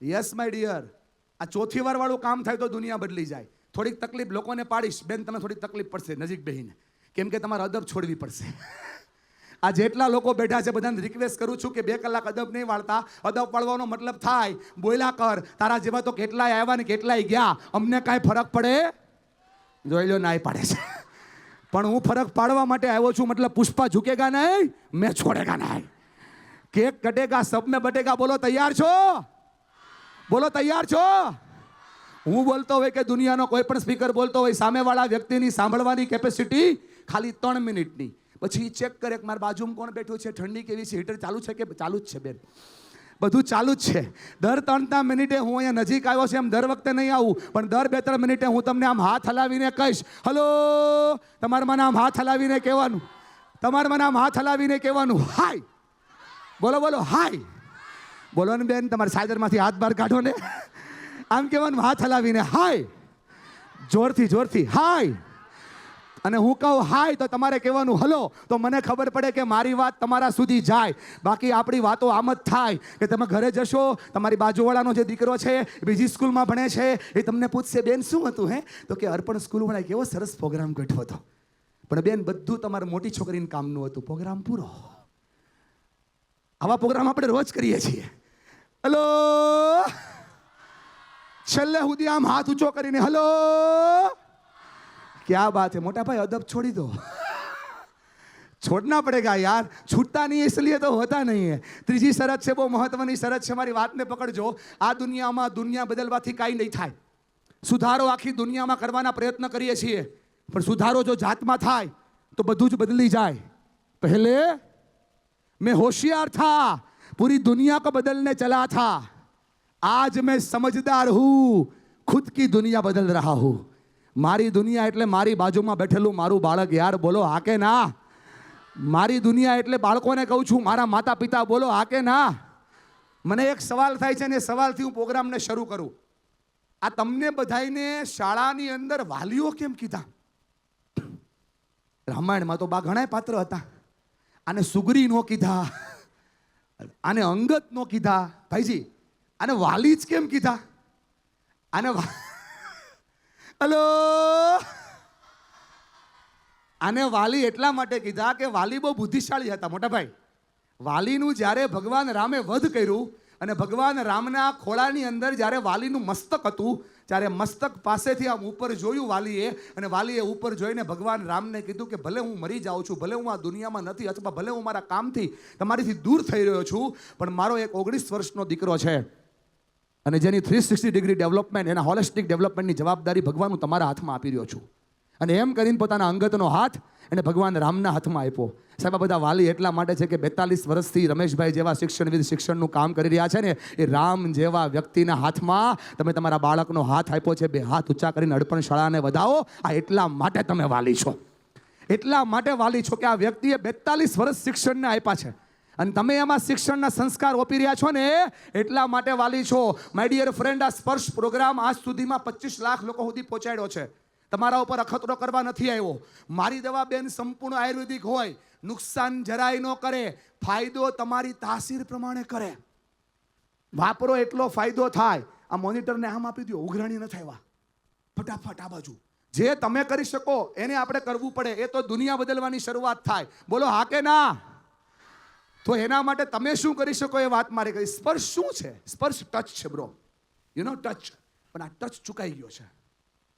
yes my dear. આ ચોથી વાર વાળું કામ થાય તો દુનિયા બદલી જાય. થોડીક તકલીફ લોકોને પાડીશ બેન, તમે થોડીક તકલીફ પડશે નજીક બેહીને, કેમ કે તમારે અદબ છોડવી પડશે. આ જેટલા લોકો બેઠા છે બધાને રિક્વેસ્ટ કરું છું કે 2 કલાક અદબ નહીં વાળતા. અદબ વાળવાનો મતલબ થાય બોલ્યા કર. તારા જેવા તો કેટલાય આવ્યા ને કેટલાય ગયા, અમને કાંઈ ફરક પડે? જોઈ લો, નાય પાડે છે. પણ હું ફરક પાડવા માટે આવ્યો છું. મતલબ પુષ્પા ઝુકેગા નહીં, મેં છોડેગા નહીં. કેક કટેગા, સબ में बटेगा. બોલો તૈયાર છો? બોલો તૈયાર છો? હું બોલતો હોય કે દુનિયાનો કોઈ પણ સ્પીકર બોલતો હોય, સામેવાળા વ્યક્તિની સાંભળવાની કેપેસિટી ખાલી 3 મિનિટની. પછી ચેક કરે કે મારા બાજુમાં કોણ બેઠું છે, ઠંડી કેવી છે, હીટર ચાલુ છે કે ચાલુ જ છે બેન, બધું ચાલુ જ છે. દર 3 મિનિટે હું અહીંયા નજીક આવ્યો છે એમ દર વખતે નહીં આવું, પણ દર 2-3 મિનિટે હું તમને આમ હાથ હલાવીને કહીશ, હલો. તમારા મને આમ હાથ હલાવીને કહેવાનું, તમારા મને આમ હાથ હલાવીને કહેવાનું, હાય. બોલો બોલો, હાય. બોલો ને બેન, તમારા સાયદરમાંથી હાથ બહાર કાઢો ને. આમ કહેવાનું હાથ હલાવીને, હાય. જોરથી જોરથી, હાય. અને હું કહું હાય તો તમારે કહેવાનું હલો, તો મને ખબર પડે કે મારી વાત તમારા સુધી જાય. બાકી આપણી વાતો આમ જ થાય કે તમે ઘરે જશો, તમારી બાજુવાળાનો જે દીકરો છે બીજી સ્કૂલમાં ભણે છે, એ તમને પૂછશે બેન શું હતું હે, તો કે અર્પણ સ્કૂલવાળાએ કેવો સરસ પ્રોગ્રામ ગોઠવ્યો હતો. પણ બેન બધું તમારી મોટી છોકરીને કામનું હતું, પ્રોગ્રામ પૂરો. આવા પ્રોગ્રામ આપણે રોજ કરીએ છીએ. હલો, છેલ્લે સુધી આમ હાથ ઊંચો કરીને હલો. क्या बात है मोटा भाई, अदब छोड़ी दो. छोड़ना पड़ेगा यार, छूटता नहीं है इसलिए तो होता नहीं है. ત્રીજી શરત છે, બહુ મહત્વની શરત છે. મારી વાતને પકડજો. આ દુનિયામાં દુનિયા બદલવાથી કાંઈ નહીં થાય. સુધારો આખી દુનિયામાં કરવાના પ્રયત્ન કરીએ છીએ, પણ સુધારો જો જાતમાં થાય તો બધું જ બદલી જાય. પહેલે मैं होशियार था, पूरी दुनिया को बदलने चला था. आज मैं समझदार हूं, खुद की दुनिया बदल रहा हूं. મારી દુનિયા એટલે મારી બાજુમાં બેઠેલું મારું બાળક. યાર બોલો હા કે ના? મારી દુનિયા એટલે બાળકોને કહું છું, મારા માતા પિતા. બોલો હા કે ના? મને એક સવાલ થાય છે ને એ સવાલથી હું પ્રોગ્રામને શરૂ કરું. આ તમને બધાઈને શાળાની અંદર વાલીઓ કેમ કીધા? રામાયણમાં તો બા ઘણા પાત્ર હતા. આને સુગ્રી નો કીધા, આને અંગત નો કીધા. ભાઈજી આને વાલી જ કેમ કીધા? આને હલો, આને વાલી એટલા માટે કીધા કે વાલી બહુ બુદ્ધિશાળી હતા. મોટા ભાઈ, વાલીનું જ્યારે ભગવાન રામે વધ કર્યું અને ભગવાન રામના ખોળાની અંદર જ્યારે વાલીનું મસ્તક હતું, ત્યારે મસ્તક પાસેથી આમ ઉપર જોયું વાલીએ, અને વાલીએ ઉપર જોઈને ભગવાન રામને કીધું કે ભલે હું મરી જાઉં છું, ભલે હું આ દુનિયામાં નથી, અથવા ભલે હું મારા કામથી તમારીથી દૂર થઈ રહ્યો છું, પણ મારો એક 19 વર્ષનો દીકરો છે, અને જેની 360 ડિગ્રી ડેવલપમેન્ટ, એના હોલિસ્ટિક ડેવલપમેન્ટની જવાબદારી ભગવાન હું તમારા હાથમાં આપી રહ્યો છું. અને એમ કરીને પોતાના અંગતનો હાથ એને ભગવાન રામના હાથમાં આપ્યો. સાહેબ, આ બધા વાલી એટલા માટે છે કે 42 વર્ષથી રમેશભાઈ જેવા શિક્ષણવિદ શિક્ષણનું કામ કરી રહ્યા છે ને, એ રામ જેવા વ્યક્તિના હાથમાં તમે તમારા બાળકનો હાથ આપ્યો છે. 2 હાથ ઊંચા કરીને અડપણ શાળાને વધાવો. આ એટલા માટે તમે વાલી છો, એટલા માટે વાલી છો કે આ વ્યક્તિએ 42 વર્ષ શિક્ષણને આપ્યા છે, અને તમે એમાં શિક્ષણના સંસ્કાર ઓપી રહ્યા છો ને, એટલા માટે વાલી છો. માય ડિયર ફ્રેન્ડ, આ સ્પર્શ પ્રોગ્રામ આજ સુધીમાં 25 લાખ લોકો સુધી પહોંચાડ્યો છે. તમારા ઉપર અખતરો કરવા નથી આવ્યો. મારી દવા બેન સંપૂર્ણ આયુર્વેદિક હોય, નુકસાન જરાય ન કરે, ફાયદો તમારી તાસીર પ્રમાણે કરે. વાપરો એટલો ફાયદો થાય. આ મોનિટરને આમ આપી દો, ઉઘરાણી ન થાય, ફટાફટ આ બાજુ. જે તમે કરી શકો એને આપણે કરવું પડે. એ તો દુનિયા બદલવાની શરૂઆત થાય. બોલો હા કે ના? તો એના માટે તમે શું કરી શકો એ વાત મારે કહી. સ્પર્શ શું છે? સ્પર્શ ટચ છે બ્રો, યુ નો ટચ. પણ આ ટચ ચૂકાઈ ગયો છે.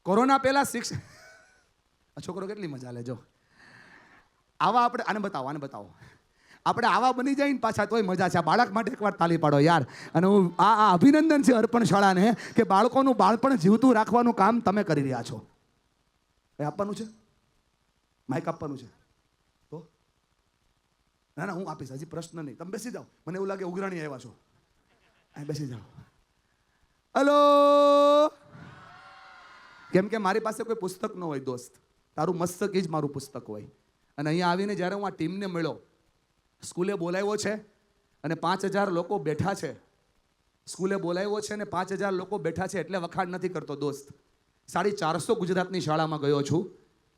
કોરોના પહેલા આ છોકરો કેટલી મજા લેજો. આવા આપણે આને બતાવો આપણે આવા બની જાય ને પાછા તોય મજા છે. આ બાળક માટે એકવાર તાલી પાડો યાર. અને હું આ અભિનંદન છે અર્પણ શાળાને કે બાળકોનું બાળપણ જીવતું રાખવાનું કામ તમે કરી રહ્યા છો. એ આપવાનું છે, માઇક આપવાનું છે. ના ના, હું આપીશ, હજી પ્રશ્ન નહીં. તમે બેસી જાઓ, મને એવું લાગે ઉઘરાણી આવ્યા છો. બેસી જાઓ. હલો, કેમ કે મારી પાસે કોઈ પુસ્તક ન હોય દોસ્ત, તારું મસ્તક એ જ મારું પુસ્તક હોય. અને અહીંયા આવીને જ્યારે હું આ ટીમને મળ્યો, સ્કૂલે બોલાવ્યો છે અને 5000 લોકો બેઠા છે. સ્કૂલે બોલાવ્યો છે અને 5000 લોકો બેઠા છે એટલે વખાણ નથી કરતો દોસ્ત. 450 ગુજરાતની શાળામાં ગયો છું,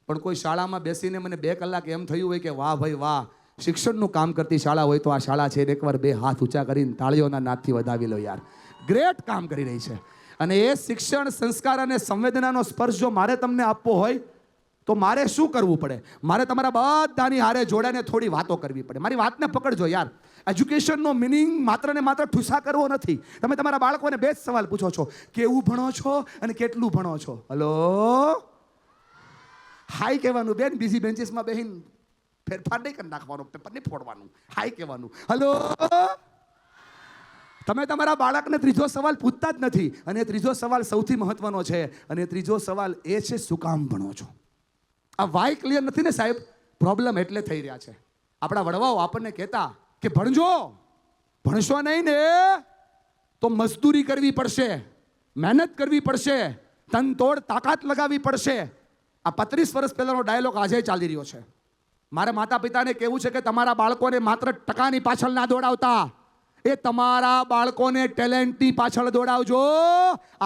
પણ કોઈ શાળામાં બેસીને મને 2 કલાક એમ થયું હોય કે વાહ ભાઈ વાહ, શિક્ષણનું કામ કરતી શાળા હોય તો આ શાળા છે. એકવાર 2 હાથ ઊંચા કરીને તાળીઓના નાદથી વધાવી લો યાર. ગ્રેટ કામ કરી રહી છે. અને એ શિક્ષણ, સંસ્કાર અને સંવેદનાનો સ્પર્શ જો મારે તમને આપવો હોય તો મારે શું કરવું પડે? મારે તમારા બધાની હારે જોડાને થોડી વાતો કરવી પડે. મારી વાતને પકડજો યાર. એજ્યુકેશનનો મિનિંગ માત્ર ને માત્ર ઠુસા કરવો નથી. તમે તમારા બાળકોને બે જ સવાલ પૂછો છો, કેવું ભણો છો અને કેટલું ભણો છો. હલો, હાઈ કહેવાનું બેન. બીજી બેન્ચીસમાં બેહીને ફેરફાર નહીં કરી નાખવાનો, પેપર નહીં ફોડવાનું, હાઈ કહેવાનું. હલો, તમે તમારા બાળકને ત્રીજો સવાલ પૂછતા જ નથી. અને ત્રીજો સવાલ સૌથી મહત્વનો છે. અને ત્રીજો સવાલ એ છે, શું કામ ભણો છો? આ વાય ક્લિયર નથી ને સાહેબ. પ્રોબ્લેમ એટલે થઈ રહ્યા છે. આપણા વડવાઓ આપણને કહેતા કે ભણજો, ભણશો નહીં ને તો મજદૂરી કરવી પડશે, મહેનત કરવી પડશે, તન તોડ તાકાત લગાવવી પડશે. આ 35 વર્ષ પહેલાનો ડાયલોગ આજે ચાલી રહ્યો છે. મારા માતા પિતાને કહેવું છે કે તમારા બાળકોને માત્ર ટકાની પાછળ ના દોડાવતા, એ તમારા બાળકોને ટેલેન્ટની પાછળ દોડાવજો.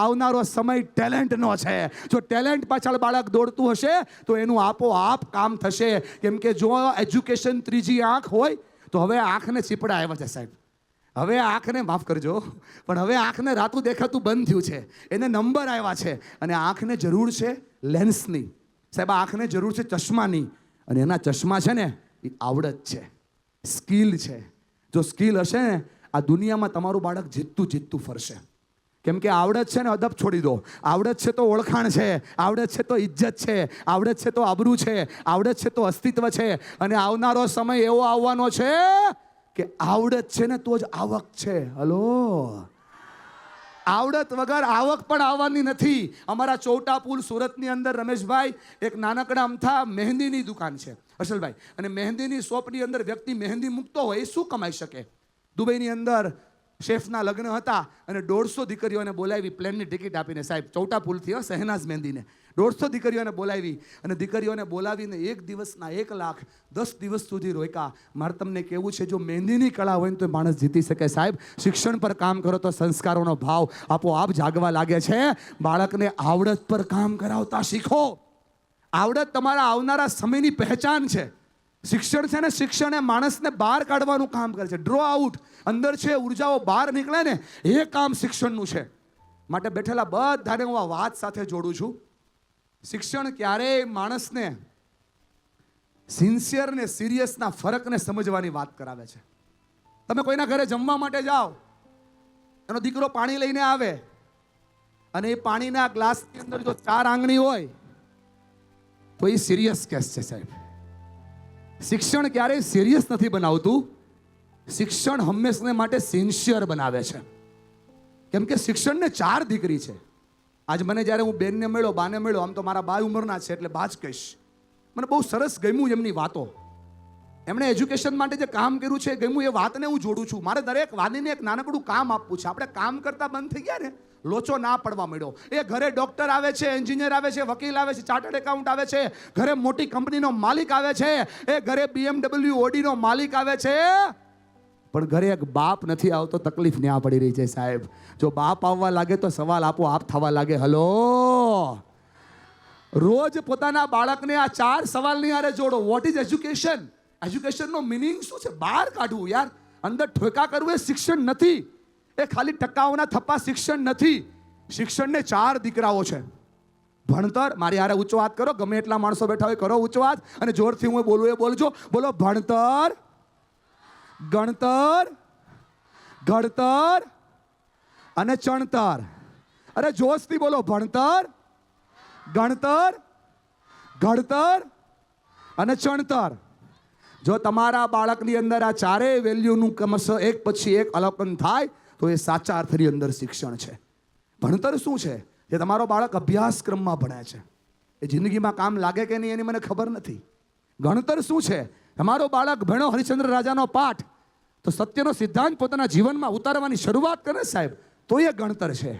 આવનારો સમય ટેલેન્ટનો છે. જો ટેલેન્ટ પાછળ બાળક દોડતું હશે તો એનું આપોઆપ કામ થશે. કેમ કે જો એજ્યુકેશન ત્રીજી આંખ હોય તો હવે આંખને ચીપડા આવ્યા છે સાહેબ. હવે આંખને માફ કરજો, પણ હવે આંખને રાતું દેખાતું બંધ થયું છે. એને નંબર આવ્યા છે. અને આંખને જરૂર છે લેન્સની. સાહેબ, આંખને જરૂર છે ચશ્માની. અને એના ચશ્મા છે ને એ આવડત છે, સ્કિલ છે. જો સ્કિલ હશે ને, આ દુનિયામાં તમારું બાળક જીતતું ફરશે. કેમ કે આવડત છે ને અદબ છોડી દો. આવડત છે તો ઓળખાણ છે, આવડત છે તો ઇજ્જત છે, આવડત છે તો આબરૂ છે, આવડત છે તો અસ્તિત્વ છે. અને આવનારો સમય એવો આવવાનો છે કે આવડત છે ને તો જ આવક છે. હલો, આવડત વગર આવક પણ આવવાની નથી. અમારા ચોટા પુલ સુરતની અંદર રમેશભાઈ એક નાનકડા અમથા મહેંદીની દુકાન છે હર્ષલભાઈ. અને મહેંદીની શોપની અંદર વ્યક્તિ મહેંદી મૂકતો હોય એ શું કમાઈ શકે? દુબઈની અંદર શેફના લગ્ન હતા અને 150 દીકરીઓને બોલાવી, પ્લેનની ટિકિટ આપીને. સાહેબ, ચોટા પુલથી શહેનાઝ મહેંદીને 150 દીકરીઓને બોલાવી. અને દીકરીઓને બોલાવીને 1 દિવસના 1 લાખ 10 દિવસ સુધી રોક્યા. મારે તમને કહેવું છે, જો મહેંદીની કળા હોય ને તો માણસ જીતી શકે. સાહેબ, શિક્ષણ પર કામ કરો તો સંસ્કારોનો ભાવ આપોઆપ જાગવા લાગે છે. બાળકને આવડત પર કામ કરાવતા શીખો. આવડત તમારા આવનારા સમયની પહેચાન છે. શિક્ષણ છે ને, શિક્ષણ એ માણસને બહાર કાઢવાનું કામ કરે છે. ડ્રો આઉટ, અંદર છે ઉર્જાઓ બહાર નીકળે ને, એ કામ શિક્ષણનું છે. માટે બેઠેલા બધાને હું આ વાત સાથે જોડું છું. શિક્ષણ ક્યારેય માણસને સિન્સિયર ને સિરિયસના ફરકને સમજવાની વાત કરાવે છે. તમે કોઈના ઘરે જમવા માટે જાઓ, એનો દીકરો પાણી લઈને આવે અને એ પાણીના ગ્લાસની અંદર જો 4 આંગળી હોય તો એ સિરિયસ કેસ છે સાહેબ. શિક્ષણ ક્યારેય સિરિયસ નથી બનાવતું. શિક્ષણ હંમેશને માટે સિન્સિયર બનાવે છે. કેમ કે શિક્ષણને 4 દીકરી છે. આજ મને જ્યારે હું બેનને મળ્યો, બાને મળ્યો, આમ તો મારા બા ઉંમરના છે એટલે બા જ કહીશ. મને બહુ સરસ ગમ્યું એમની વાતો. એમણે એજ્યુકેશન માટે જે કામ કર્યું છે ગમ્યું. એ વાતને હું જોડું છું. મારે દરેક વાલીને એક નાનકડું કામ આપવું છે. આપણે કામ કરતા બંધ થઈ ગયા ને, લોચો ના પડવા મળ્યો. એ ઘરે ડોક્ટર આવે છે, એન્જિનિયર આવે છે, વકીલ આવે છે, ચાર્ટર્ડ એકાઉન્ટ આવે છે, ઘરે મોટી કંપનીનો માલિક આવે છે, એ ઘરે BMW ઓડીનો માલિક આવે છે, પણ ઘરે એક બાપ નથી આવતો. તકલીફ ન્યા પડી રહી છે સાહેબ. જો બાપ આવવા લાગે તો સવાલ આપોઆપ થવા લાગે. હલો, રોજ પોતાના બાળકને આ 4 સવાલની હારે જોડો. What is education? એજ્યુકેશનનો મિનિંગ શું છે? બહાર કાઢવું યાર. અંદર ઠોકા કરવું એ શિક્ષણ નથી. એ ખાલી ટકાઓના થપ્પા શિક્ષણ નથી. શિક્ષણને 4 દીકરાઓ છે. ભણતર, મારી હારે ઊંચો હાથ કરો. ગમે એટલા માણસો બેઠા હોય કરો ઊંચો હાથ. અને જોરથી હું બોલું એ બોલજો. બોલો, ભણતર, ગણતર, ઘડતર અને ચણતર. અરે જોશથી બોલો, ભણતર, ગણતર, ઘડતર અને ચણતર. જો તમારા બાળકની અંદર આ 4 વેલ્યુનું ક્રમશઃ એક પછી એક અવલોકન થાય તો એ સાચા અર્થની અંદર શિક્ષણ છે. ભણતર શું છે? જે તમારો બાળક અભ્યાસક્રમમાં ભણે છે. એ જિંદગીમાં કામ લાગે કે નહીં એની મને ખબર નથી. ગણતર શું છે? તમારો બાળક ભણ્યો હરિશ્ચંદ્ર રાજાનો પાઠ તો સત્યનો સિદ્ધાંત પોતાના જીવનમાં ઉતારવાની શરૂઆત કરે સાહેબ, તો એ ગણતર છે.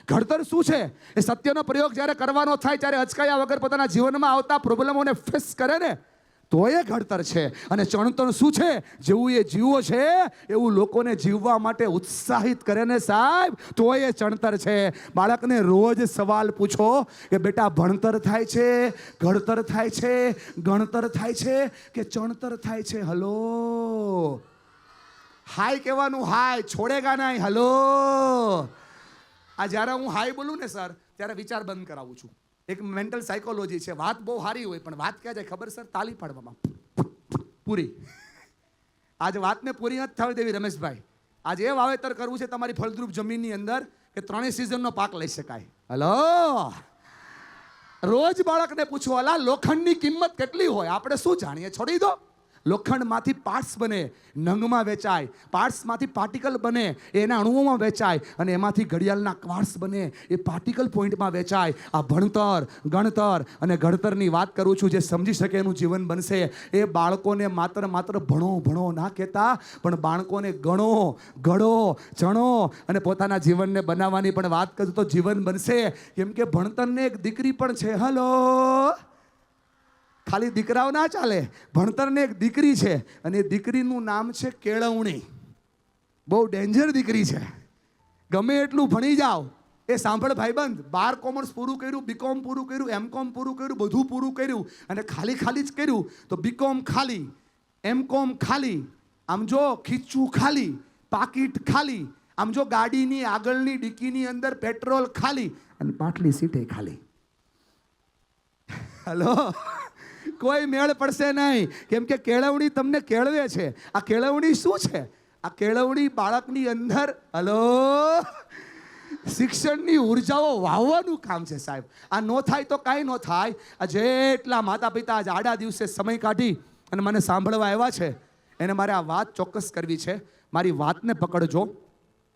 ઘડતર શું છે? એ સત્યનો પ્રયોગ જ્યારે કરવાનો થાય ત્યારે અચકાયા વગર પોતાના જીવનમાં આવતા પ્રોબ્લેમોને ફેસ કરે ને, તો એ ઘડતર છે. અને ચણતર શું છે? જેવું એ જીવો છે એવું લોકોને જીવવા માટે ઉત્સાહિત કરે ને સાહેબ, તો એ ચણતર છે. બાળકને રોજ સવાલ પૂછો કે બેટા ભણતર થાય છે, ઘડતર થાય છે, ગણતર થાય છે કે ચણતર થાય છે? હલો, હાય કહેવાનું, હાય છોડેગા નહીં. હલો, આ જ્યારે હું હાય બોલું ને સર, ત્યારે વિચાર બંધ કરાવું છું. એક મેન્ટલ સાયકોલોજી છે. વાત બહુ સારી હોય પણ વાત ક્યાં જાય ખબર સર? તાલી પાડવામાં પૂરી. આજે વાતને પૂરી નથી થવી દેવી રમેશભાઈ. આજે એ વાવેતર કરવું છે તમારી ફળદ્રુપ જમીનની અંદર કે 3 સિઝનનો પાક લઈ શકાય. હલો, રોજ બાળકને પૂછો અલા લોખંડની કિંમત કેટલી હોય? આપણે શું જાણીએ? છોડી દો. લોખંડમાંથી પાર્ટ્સ બને, નંગમાં વેચાય. પાર્ટ્સમાંથી પાર્ટિકલ બને, એના અણુઓમાં વેચાય. અને એમાંથી ઘડિયાળના ક્વાર્ટ્સ બને, એ પાર્ટિકલ પોઈન્ટમાં વેચાય. આ ભણતર, ગણતર અને ઘડતરની વાત કરું છું. જે સમજી શકે એનું જીવન બનશે. એ બાળકોને માત્ર ભણો ભણો ના કહેતા, પણ બાળકોને ગણો, ઘડો, ચણો અને પોતાના જીવનને બનાવવાની પણ વાત કરું તો જીવન બનશે. કેમ કે ભણતરને એક દીકરી પણ છે. હલો, ખાલી દીકરાઓ ના ચાલે. ભણતરને એક દીકરી છે અને એ દીકરીનું નામ છે કેળવણી. બહુ ડેન્જર દીકરી છે. ગમે એટલું ભણી જાઓ. એ સાંભળ ભાઈબંધ, 12 કોમર્સ પૂરું કર્યું, બીકોમ પૂરું કર્યું, એમકોમ પૂરું કર્યું, બધું પૂરું કર્યું અને ખાલી જ કર્યું તો બીકોમ ખાલી, એમકોમ ખાલી, આમ જો ખીચું ખાલી, પાકીટ ખાલી, આમ જો ગાડીની આગળની ડિક્કીની અંદર પેટ્રોલ ખાલી અને પાટલી સીટે ખાલી. હલો, કોઈ મેળ પડશે નહીં. કેમ કે કેળવણી તમને કેળવે છે. આ કેળવણી શું છે? આ કેળવણી બાળકની અંદર હલો શિક્ષણની ઉર્જાઓ વાવવાનું કામ છે સાહેબ. આ નો થાય તો કાંઈ ન થાય. આ જેટલા માતા પિતા આજ આડા દિવસે સમય કાઢી અને મને સાંભળવા આવ્યા છે એને મારે આ વાત ચોક્કસ કરવી છે. મારી વાતને પકડજો.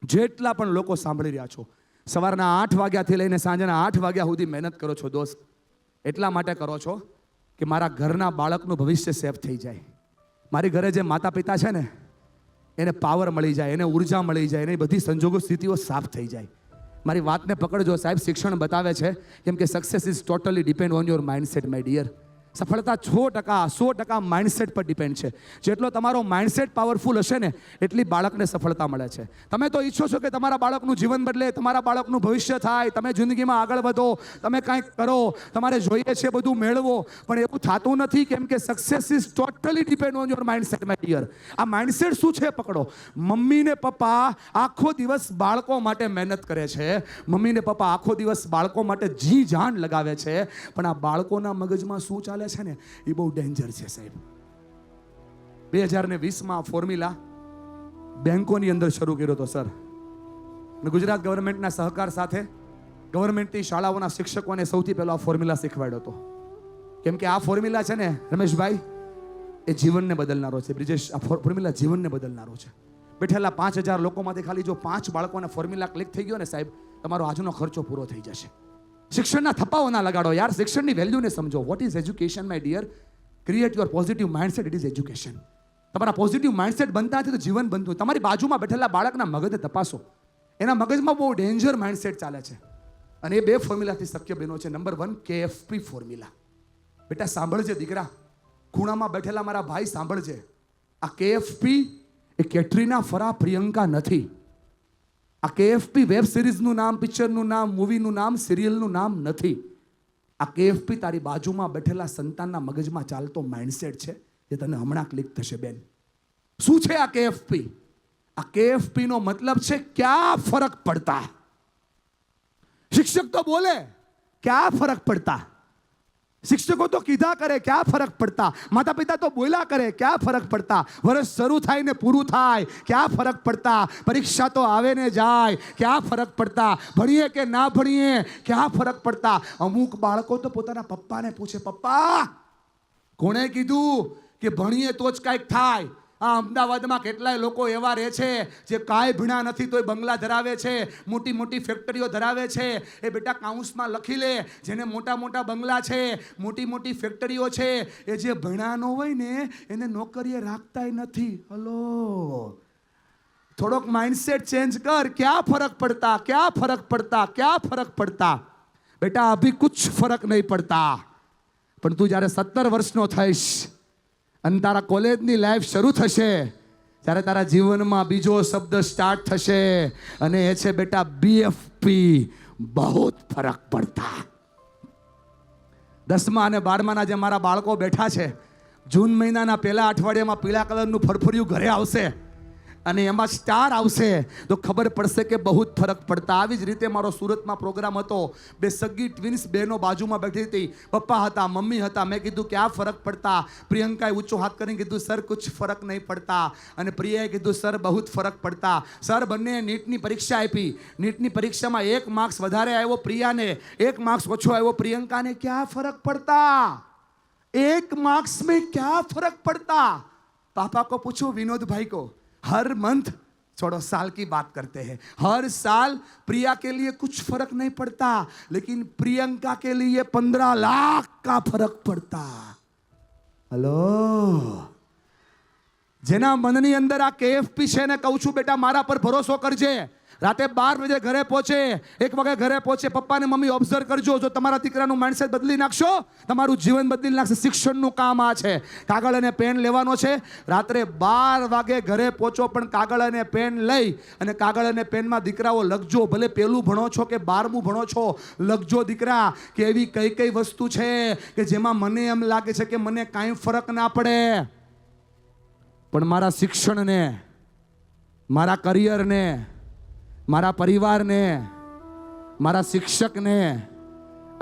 જેટલા પણ લોકો સાંભળી રહ્યા છો, સવારના 8 વાગ્યાથી લઈને સાંજના 8 વાગ્યા સુધી મહેનત કરો છો દોસ્ત. એટલા માટે કરો છો કે મારા ઘરના બાળકનું ભવિષ્ય સેફ થઈ જાય. મારી ઘરે જે માતા પિતા છે ને એને પાવર મળી જાય, એને ઉર્જા મળી જાય, એને બધી સંજોગો સ્થિતિઓ સાફ થઈ જાય. મારી વાતને પકડજો સાહેબ. શિક્ષણ બતાવે છે કેમ કે success is totally depend on your mindset my dear. સફળતા 100% માઇન્ડસેટ પર ડિપેન્ડ છે. જેટલો તમારો માઇન્ડસેટ પાવરફુલ હશે ને એટલી બાળકને સફળતા મળે છે. તમે તો ઈચ્છો છો કે તમારા બાળકનું જીવન બદલે, તમારા બાળકનું ભવિષ્ય થાય, તમે જિંદગીમાં આગળ વધો, તમે કાંઈક કરો, તમારે જોઈએ છે બધું મેળવો, પણ એવું થતું નથી. કેમ કે success is totally depend on your mindset my dear. આ માઇન્ડસેટ શું છે પકડો. મમ્મી ને પપ્પા આખો દિવસ બાળકો માટે મહેનત કરે છે. મમ્મી ને પપ્પા આખો દિવસ બાળકો માટે જી જાન લગાવે છે. પણ આ બાળકોના મગજમાં શું ચાલે છે ને એ બહુ ડેન્જર છે સાહેબ. 2020માં ફોર્મ્યુલા બેંકોની અંદર શરૂ કર્યો હતો સર. ગુજરાત ગવર્મેન્ટના સહકાર સાથે ગવર્મેન્ટની શાળાઓના શિક્ષકોને સૌથી પહેલો આ ફોર્મ્યુલા શીખવાડ્યો હતો. કેમ કે આ ફોર્મ્યુલા છે ને રમેશભાઈ એ જીવનને બદલનારો છે. બ્રિજેશ, આ ફોર્મ્યુલા જીવનને બદલનારો છે. બેઠેલા 5000 લોકોમાંથી ખાલી જો 5 બાળકોને ફોર્મ્યુલા ક્લિક થઈ ગયો ને સાહેબ, તમારો આજનો ખર્ચો પૂરો થઈ જશે. શિક્ષણના થપ્પાઓ ના લગાડો યાર. શિક્ષણની વેલ્યુને સમજો. What is education my dear? Create your positive mindset. It is education. તમારા પોઝિટિવ માઇન્ડસેટ બનતા નથી તો જીવન બનતું. તમારી બાજુમાં બેઠેલા બાળકના મગજને તપાસો. એના મગજમાં બહુ ડેન્જર માઇન્ડસેટ ચાલે છે અને એ 2 ફોર્મ્યુલાથી શક્ય બન્યો છે. Number 1 KFP formula. બેટા સાંભળજે દીકરા, ખૂણામાં બેઠેલા મારા ભાઈ સાંભળજે. આ KFP એ કેટરીના ફરા પ્રિયંકા નથી. આ KFP વેબ સિરીઝનું નામ, પિક્ચરનું નામ, મૂવીનું નામ, સિરિયલનું નામ નથી. આ KFP તારી બાજુમાં બેઠેલા સંતાનના મગજમાં ચાલતો માઇન્ડસેટ છે જે તને હમણાં ક્લિક થશે બેન. શું છે આ KFP? આ KFP નો મતલબ છે ક્યાં ફરક પડતા. શિક્ષક તો બોલે ક્યાં ફરક પડતા. શિક્ષકો તો કીધા કરે ક્યાં ફરક પડતા. માતા પિતા તો બોલ્યા કરે ક્યાં ફરક પડતા. વર્ષ શરૂ થાય ને પૂરું થાય ક્યાં ફરક પડતા. પરીક્ષા તો આવે ને જાય ક્યાં ફરક પડતા. ભણીએ કે ના ભણીએ ક્યાં ફરક પડતા. અમુક બાળકો તો પોતાના પપ્પાને પૂછે, પપ્પા કોણે કીધું કે ભણીએ તો જ કાંઈક થાય? આ અમદાવાદમાં કેટલાય લોકો એવા રહે છે જે કાંઈ ભીણા નથી તોય બંગલા ધરાવે છે, મોટી મોટી ફેક્ટરીઓ ધરાવે છે. એ બેટા કાઉન્સમાં લખી લે, જેને મોટા મોટા બંગલા છે, મોટી મોટી ફેક્ટરીઓ છે, એ જે ભીણા ન હોય ને એને નોકરીએ રાખતાય નથી. હલો, થોડોક માઇન્ડસેટ ચેન્જ કર. ક્યાં ફરક પડતા, ક્યાં ફરક પડતા, ક્યાં ફરક પડતા. બેટા અભી કુછ ફરક નહીં પડતા. પણ તું જ્યારે 17 વર્ષનો થઈશ અને તારા કોલેજની લાઈફ શરૂ થશે ત્યારે તારા જીવનમાં બીજો શબ્દ સ્ટાર્ટ થશે અને એ છે બેટા BFP. બહુ ફરક પડતા. 10મા અને 12માના જે મારા બાળકો બેઠા છે, જૂન મહિનાના પહેલા અઠવાડિયામાં પીળા કલરનું ફરફરિયું ઘરે આવશે અને એમાં સ્ટાર આવશે તો ખબર પડશે કે બહુ ફરક પડતા. આવી જ રીતે મારો સુરતમાં પ્રોગ્રામ હતો. બે સગી ટ્વિન્સ બહેનો બાજુમાં બેઠી હતી. પપ્પા હતા, મમ્મી હતા. મેં કીધું ક્યાં ફરક પડતા? પ્રિયંકાએ ઊંચો હાથ કરીને કીધું સર કુછ ફરક નહીં પડતા. અને પ્રિયાએ કીધું સર બહુ ફરક પડતા. સર બંને નીટની પરીક્ષા આપી. નીટની પરીક્ષામાં 1 માર્ક્સ વધારે આવ્યો પ્રિયાને, 1 માર્ક્સ ઓછો આવ્યો પ્રિયંકાને. ક્યાં ફરક પડતા? 1 मार्क्स में क्या फर्क पड़ता? पापा को पूछो, विनोद भाई को. हर मंथ, छोड़ो साल की बात करते हैं, हर साल प्रिया के लिए कुछ फर्क नहीं पड़ता, लेकिन प्रियंका के लिए 15 लाख का फर्क पड़ता. हेलो, જેના મનની અંદર આ KFP છે ને કહું છું બેટા મારા પર ભરોસો કરજે. રાતે 12 વાગે ઘરે પહોંચે, 1 વાગે ઘરે પહોંચે, પપ્પા ને મમ્મી ઓબ્ઝર્વ કરજો. જો તમારા દીકરાનું માઇન્ડસેટ બદલી નાખશો, તમારું જીવન બદલી નાખશે. શિક્ષણનું કામ આ છે. કાગળ અને પેન લેવાનો છે. રાત્રે 12 વાગે ઘરે પહોંચો, પણ કાગળ અને પેન લઈ અને કાગળ અને પેનમાં દીકરાઓ લખજો. ભલે પહેલું ભણો છો કે 12મું ભણો છો, લખજો દીકરા કે એવી કઈ કઈ વસ્તુ છે કે જેમાં મને એમ લાગે છે કે મને કાંઈ ફરક ના પડે, પણ મારા શિક્ષણને, મારા કરિયરને, મારા પરિવારને, મારા શિક્ષકને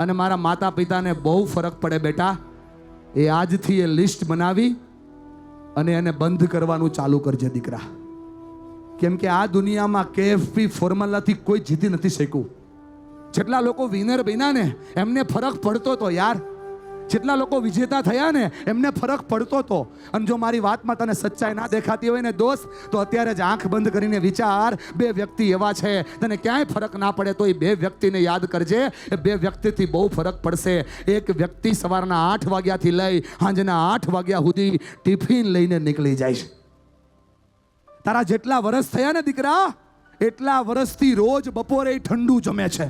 અને મારા માતા પિતાને બહુ ફરક પડે બેટા. એ આજથી એ લિસ્ટ બનાવી અને એને બંધ કરવાનું ચાલુ કરજે દીકરા. કેમ કે આ દુનિયામાં KFP ફોર્મ્યુલાથી કોઈ જીતી નથી શક્યું. જેટલા લોકો વિનર બન્યા ને એમને ફરક પડતો તો યાર. જેટલા લોકો વિજેતા થયા ને એમને ફરક પડતો તો. અને જો મારી વાતમાં તને સચ્ચાઈ ના દેખાતી હોય ને દોસ્ત, તો અત્યારે જ આંખ બંધ કરીને વિચાર. 2 વ્યક્તિ એવા છે તને ક્યાંય ફરક ના પડે તો એ 2 વ્યક્તિને યાદ કરજે. એ 2 વ્યક્તિથી બહુ ફરક પડશે. એક વ્યક્તિ સવારના 8 વાગ્યાથી લઈ સાંજના 8 વાગ્યા સુધી ટિફિન લઈને નીકળી જાય છે. તારા જેટલા વર્ષ થયા ને દીકરા, એટલા વર્ષથી રોજ બપોરે ઠંડુ જમે છે.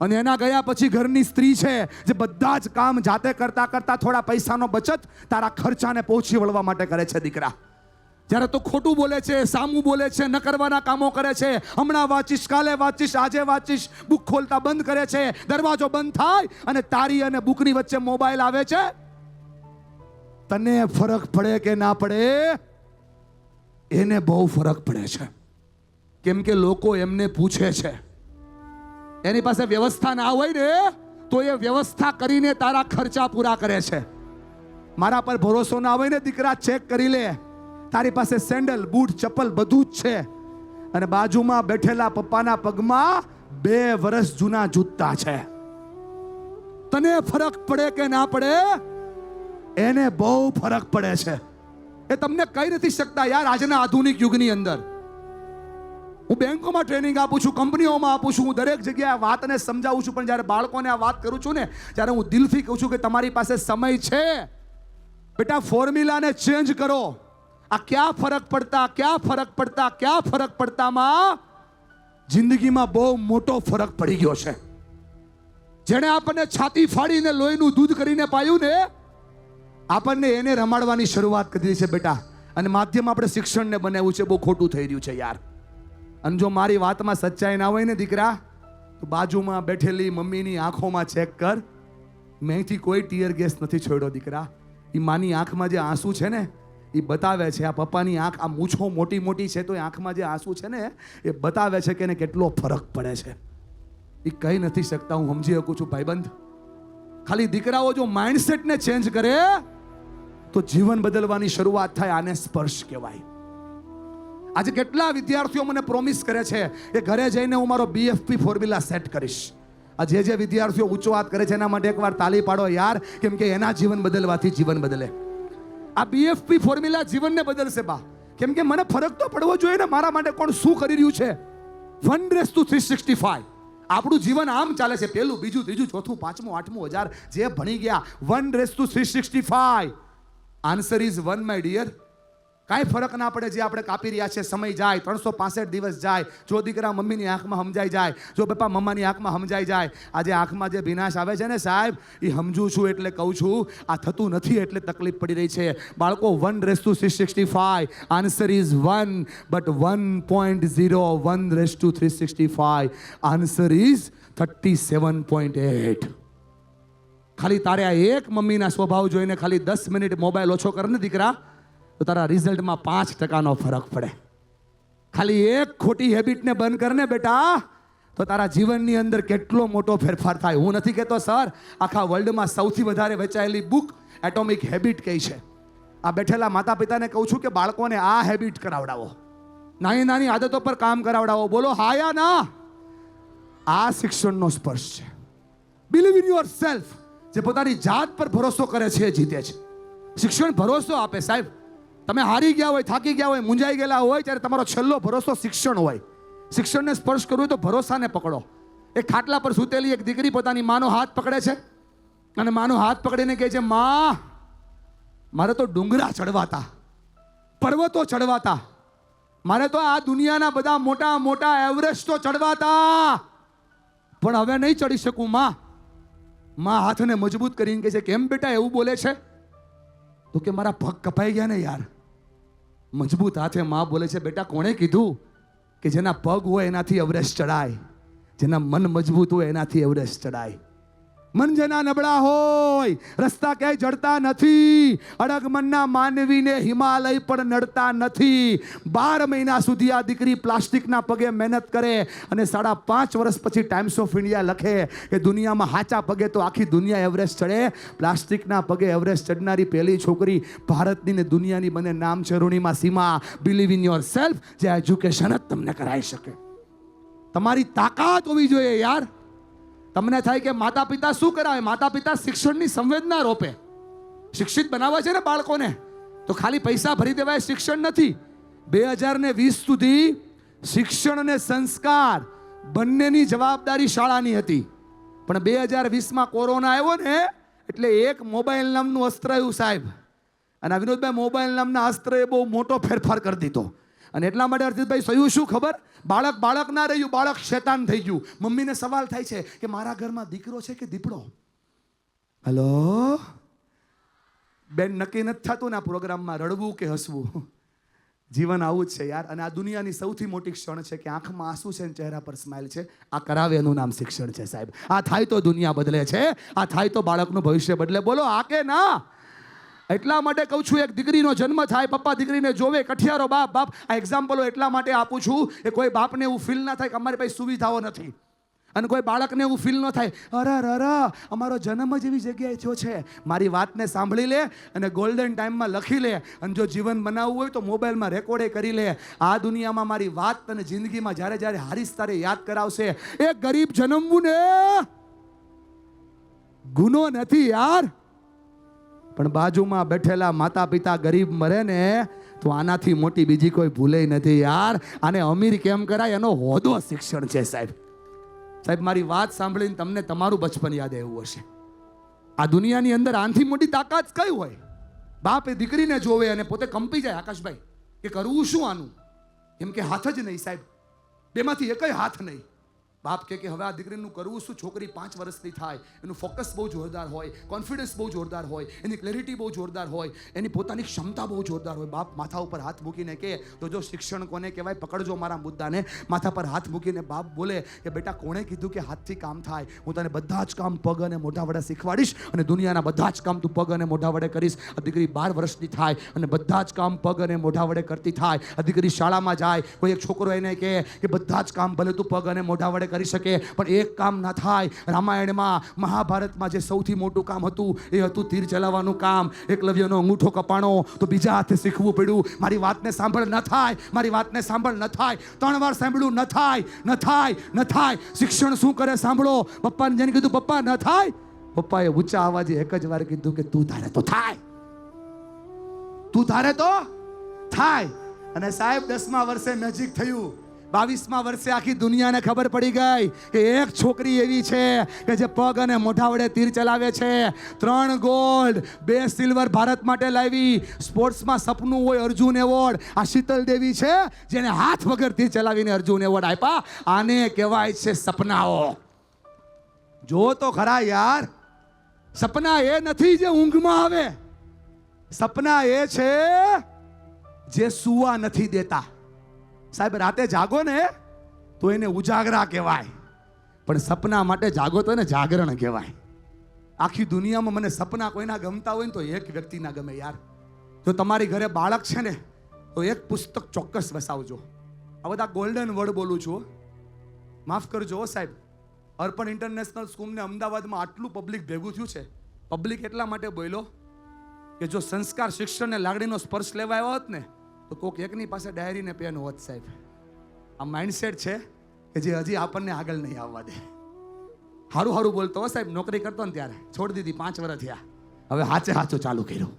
અને એના ગયા પછી ઘરની સ્ત્રી છે જે બધા જ કામ જાતે કરતા કરતા થોડા પૈસાનો બચત તારા ખર્ચાને પહોંચી વળવા માટે કરે છે દીકરા. જ્યારે તો ખોટું બોલે છે, સામું બોલે છે, ન કરવાના કામો કરે છે. હમણાં વાંચીશ, કાલે વાંચીશ, આજે વાંચીશ, બુક ખોલતા બંધ કરે છે. દરવાજો બંધ થાય અને તારી અને બુકની વચ્ચે મોબાઈલ આવે છે. તને ફરક પડે કે ના પડે? એને બહુ ફરક પડે છે. કેમ કે લોકો એમને પૂછે છે. એની પાસે વ્યવસ્થા ના હોય ને તો એ વ્યવસ્થા કરીને તારા ખર્ચા પૂરા કરે છે. મારા પર ભરોસો ના હોય ને દીકરા, ચેક કરી લે. તારી પાસે સેન્ડલ, બૂટ, ચપ્પલ બધું જ છે. અને બાજુમાં બેઠેલા પપ્પાના પગમાં 2 વર્ષ જૂના જૂતા છે. તને ફરક પડે કે ના પડે? એને બહુ ફરક પડે છે. એ તમને કહી નથી શકતા યાર. આજના આધુનિક યુગની અંદર હું બેંકોમાં ટ્રેનિંગ આપું છું, કંપનીઓમાં આપું છું, હું દરેક જગ્યાએ વાતને સમજાવું છું. પણ જ્યારે બાળકોને આ વાત કરું છું ને, ત્યારે હું દિલથી કહું છું કે તમારી પાસે સમય છે બેટા, ફોર્મ્યુલાને ચેન્જ કરો. આ ક્યાં ફરક પડતા, ક્યાં ફરક પડતા, ક્યાં ફરક પડતામાં જિંદગીમાં બહુ મોટો ફરક પડી ગયો છે. જેણે આપણને છાતી ફાડીને લોહીનું દૂધ કરીને પાયું ને, આપણને એને રમાડવાની શરૂઆત કરી છે બેટા. અને માધ્યમ આપણે શિક્ષણને બનાવ્યું છે. બહુ ખોટું થઈ રહ્યું છે યાર. અને જો મારી વાતમાં સચ્ચાઈ ના હોય ને દીકરા, તો બાજુમાં બેઠેલી મમ્મીની આંખોમાં ચેક કર. મેંથી કોઈ ટીયર ગેસ નથી છોડ્યો દીકરા. એ માની આંખમાં જે આંસુ છે ને એ બતાવે છે. આ પપ્પાની આંખ, આ મૂછો મોટી મોટી છે તો એ આંખમાં જે આંસુ છે ને એ બતાવે છે કે એને કેટલો ફરક પડે છે. એ કહી નથી શકતા, હું સમજી શકું છું ભાઈબંધ. ખાલી દીકરાઓ જો માઇન્ડસેટને ચેન્જ કરે તો જીવન બદલવાની શરૂઆત થાય. આને સ્પર્શ કહેવાય. આજે કેટલા વિદ્યાર્થીઓ મને પ્રોમિસ કરે છે કે ઘરે જઈને હું મારો BFP ફોર્મ્યુલા સેટ કરીશ. આ જે વિદ્યાર્થીઓ ઊંચો વાત કરે છે એના માટે એકવાર તાલી પાડો યાર. કેમ કે એના જીવન બદલવાથી જીવન બદલે. આ BFP ફોર્મ્યુલા જીવનને બદલશે બા. કેમ કે મને ફરક તો પડવો જોઈએ ને મારા માટે કોણ શું કરી રહ્યું છે. 1:365 આપણું જીવન આમ ચાલે છે. પહેલું, બીજું, ત્રીજું, ચોથું, પાંચમું, આઠમું, 1000 જે ભણી ગયા 1:365. Answer is 1 my dear. કાંઈ ફરક ના પડે જે આપણે કાપી રહ્યા છે. સમય જાય, 365 દિવસ જાય. જો દીકરા મમ્મીની આંખમાં સમજાઈ જાય, જો પપ્પા મમ્માની આંખમાં સમજાઈ જાય. આજે આંખમાં જે ભીનાશ આવે છે ને સાહેબ, એ સમજું છું એટલે કહું છું. આ થતું નથી એટલે તકલીફ પડી રહી છે. બાળકો 1:365. Answer is 1, but 1.0 1:365. Answer is 37.8. ખાલી તારે આ એક મમ્મીના સ્વભાવ જોઈને ખાલી 10 મિનિટ મોબાઈલ ઓછો કર ને દીકરા, તો તારા રિઝલ્ટમાં 5% ફરક પડે. ખાલી એક ખોટી હેબિટને બંધ કરને બેટા, તો તારા જીવનની અંદર કેટલો મોટો ફેરફાર થાય. હું નથી કહેતો સર આખા વર્લ્ડમાં સૌથી વધારે વેચાયેલી બુક એટોમિક હેબિટ કઈ છે. આ બેઠેલા માતા પિતાને કહું છું કે બાળકોને આ હેબિટ કરાવડાવો, નાની નાની આદતો પર કામ કરાવડાવો. બોલો હા યા ના? આ શિક્ષણનો સ્પર્શ છે. Believe in yourself. જે પોતાની જાત પર ભરોસો કરે છે એ જીતે છે. શિક્ષણ ભરોસો આપે સાહેબ. તમે હારી ગયા હોય, થાકી ગયા હોય, મૂંઝાઈ ગયેલા હોય, ત્યારે તમારો છેલ્લો ભરોસો શિક્ષણ હોય. શિક્ષણને સ્પર્શ કરવું હોય તો ભરોસાને પકડો. એક ખાટલા પર સૂતેલી એક દીકરી પોતાની માનો હાથ પકડે છે અને માનો હાથ પકડીને કહે છે, માં મારે તો ડુંગરા ચડવાતા, પર્વતો ચડવાતા, મારે તો આ દુનિયાના બધા મોટા મોટા એવરેસ્ટો ચડવાતા, પણ હવે નહીં ચડી શકું માં. માં હાથને મજબૂત કરીને કહે છે, કેમ બેટા એવું બોલે છે? તો કે મારા પગ કપાઈ ગયા ને યાર. મજબૂત હાથે માં બોલે છે, બેટા કોણે કીધું કે જેના પગ હોય એનાથી એવરેસ્ટ ચડાય? જેના મન મજબૂત હોય એનાથી એવરેસ્ટ ચડાય. મન જેના નબળા હોય રસ્તા ક્યાંય જડતા નથી. અડગ મનના માનવીને હિમાલય પણ નડતા નથી. 12 મહિના સુધી આ દીકરી પ્લાસ્ટિકના પગે મહેનત કરે અને 5.5 વર્ષ પછી ટાઈમ્સ ઓફ ઇન્ડિયા લખે કે દુનિયામાં હાચા પગે તો આખી દુનિયા એવરેસ્ટ ચડે. પ્લાસ્ટિકના પગે એવરેસ્ટ ચડનારી પહેલી છોકરી ભારતની ને દુનિયાની બને નામ છે Arunima Seema. Believe in yourself. જે એજ્યુકેશન જ તમને કરાવી શકે. તમારી તાકાત હોવી જોઈએ યાર. તમને થાય કે માતા પિતા શું કરાવે? માતા પિતા શિક્ષણની સંવેદના રોપે. શિક્ષિત બનાવવા છે ને બાળકોને, તો ખાલી પૈસા ભરી દેવાય શિક્ષણ નથી. 2020 સુધી શિક્ષણ અને સંસ્કાર બંનેની જવાબદારી શાળાની હતી. પણ 2020માં કોરોના આવ્યો ને એટલે એક મોબાઈલ નામનું અસ્ત્ર આવ્યું સાહેબ. અને આ વિનોદભાઈ મોબાઈલ નામના અસ્ત્રએ બહુ મોટો ફેરફાર કરી દીધો. અને એટલા માટે અર્જિતભાઈ થયું શું ખબર? બાળક ના રહ્યું, બાળક શેતાન થઈ ગયું. મમ્મીને સવાલ થાય છે કે મારા ઘરમાં દીકરો છે કે દીપડો? હલો બેન, નક્કી નથી થતું ને આ પ્રોગ્રામમાં રડવું કે હસવું. જીવન આવું જ છે યાર. અને આ દુનિયાની સૌથી મોટી ક્ષણ છે કે આંખમાં આંસુ છે ને ચહેરા પર સ્માઇલ છે. આ કરાવે એનું નામ શિક્ષણ છે સાહેબ. આ થાય તો દુનિયા બદલે છે. આ થાય તો બાળકનું ભવિષ્ય બદલે. બોલો આ કે ના? એટલા માટે કહું છું, એક દીકરીનો જન્મ થાય, પપ્પા દીકરીને જોવે, કઠિયારો બાપ. આ એક્ઝામ્પલો એટલા માટે આપું છું કે કોઈ બાપને એવું ફીલ ના થાય કે અમારી પાસે સુવિધાઓ નથી. અને કોઈ બાળકને એવું ફીલ ન થાય અરે અમારો જન્મ જ એવી જગ્યાએ થયો છે. મારી વાતને સાંભળી લે અને ગોલ્ડન ટાઈમમાં લખી લે. અને જો જીવન બનાવવું હોય તો મોબાઈલમાં રેકોર્ડે કરી લે. આ દુનિયામાં મારી વાત અને જિંદગીમાં જ્યારે જ્યારે હારીશ તારે યાદ કરાવશે. એક ગરીબ જન્મવું ને ગુનો નથી યાર. પણ બાજુમાં બેઠેલા માતા પિતા ગરીબ મરે ને તો આનાથી મોટી બીજી કોઈ ભૂલે નથી યાર. આને અમીર કેમ કરાય એનો હોદો શિક્ષણ છે સાહેબ. સાહેબ મારી વાત સાંભળીને તમને તમારું બચપન યાદ આવ્યું હશે. આ દુનિયાની અંદર આનાથી મોટી તાકાત કઈ હોય? બાપ એ દીકરીને જોવે અને પોતે કંપી જાય આકાશભાઈ કે કરવું શું આનું. એમ કે હાથ જ નહીં સાહેબ, બેમાંથી એકય હાથ નહીં. બાપ કે હવે આ દીકરીનું કરવું શું? છોકરી 5 વર્ષની થાય, એનું ફોકસ બહુ જોરદાર હોય, કોન્ફિડન્સ બહુ જોરદાર હોય, એની ક્લેરિટી બહુ જોરદાર હોય, એની પોતાની ક્ષમતા બહુ જોરદાર હોય. બાપ માથા ઉપર હાથ મૂકીને કહે તો જો શિક્ષણ કોને કહેવાય? પકડજો મારા મુદ્દાને. માથા પર હાથ મૂકીને બાપ બોલે કે બેટા કોણે કીધું કે હાથથી કામ થાય? હું તને બધા જ કામ પગ અને મોઢા વડે શીખવાડીશ અને દુનિયાના બધા જ કામ તું પગ અને મોઢા વડે કરીશ. આ દીકરી 12 વર્ષની થાય અને બધા જ કામ પગ અને મોઢા વડે કરતી થાય. આ દીકરી શાળામાં જાય, કોઈ એક છોકરો એને કહે કે બધા જ કામ ભલે તું પગ અને મોઢા વડે કરી શકે પણ એક કામ ના થાય. રામાયણમાં મહાભારતમાં જે સૌથી મોટું કામ હતું એ હતું તીર ચલાવવાનું કામ. એકલવ્યનો અંગૂઠો કપાણો તો બીજા હાથે શીખવું પડ્યું. મારી વાતને સાંભળ ન થાય, મારી વાતને સાંભળ ન થાય. 3 વાર સાંભળ્યું ન થાય, ન થાય, ન થાય. શિક્ષણ શું કરે સાંભળો. પપ્પાને જેને કીધું પપ્પા ન થાય, પપ્પાએ ઊંચા અવાજે એક જ વાર કીધું કે તું ધારે તો થાય, તું ધારે તો થાય. અને સાહેબ 10મા વર્ષે મેજિક થયું. 22મા વર્ષે આખી દુનિયાને ખબર પડી ગઈ કે એક છોકરી એવી છે કે જે પગ અને મોઢા વડે તીર ચલાવે છે. 3 ગોલ્ડ 2 સિલ્વર ભારત માટે લાવી. સ્પોર્ટ્સમાં સપનું હોય અર્જુન એવોર્ડ. આ શીતલ દેવી છે જેને હાથ વગર તીર ચલાવીને અર્જુન એવોર્ડ આપ્યા. આને કહેવાય છે સપનાઓ. જો તો ખરા યાર, સપના એ નથી જે ઊંઘમાં આવે. સપના એ છે જે સુવા નથી દેતા. સાહેબ રાતે જાગો ને તો એને ઉજાગરા કહેવાય, પણ સપના માટે જાગો તો એને જાગરણ કહેવાય. આખી દુનિયામાં મને સપના કોઈના ગમતા હોય ને તો એક વ્યક્તિના ગમે યાર. જો તમારી ઘરે બાળક છે ને તો એક પુસ્તક ચોક્કસ વસાવજો. આ બધા ગોલ્ડન વર્ડ બોલું છું હો. માફ કરજો હો સાહેબ. અર્પણ ઇન્ટરનેશનલ સ્કૂલને અમદાવાદમાં આટલું પબ્લિક ભેગું થયું છે. પબ્લિક એટલા માટે બોલ્યો કે જો સંસ્કાર, શિક્ષણ ને લાગણીનો સ્પર્શ લેવા આવ્યો હોત ને તો કોક એકની પાસે ડાયરી ને પેન હોત સાહેબ. આ માઇન્ડસેટ છે કે જે હજી આપણને આગળ નહીં આવવા દે. હારું હારું બોલતો હો સાહેબ. નોકરી કરતો ને ત્યારે છોડી દીધી, 5 વર્ષ થયા. હવે હાચે હાચું ચાલુ કર્યું.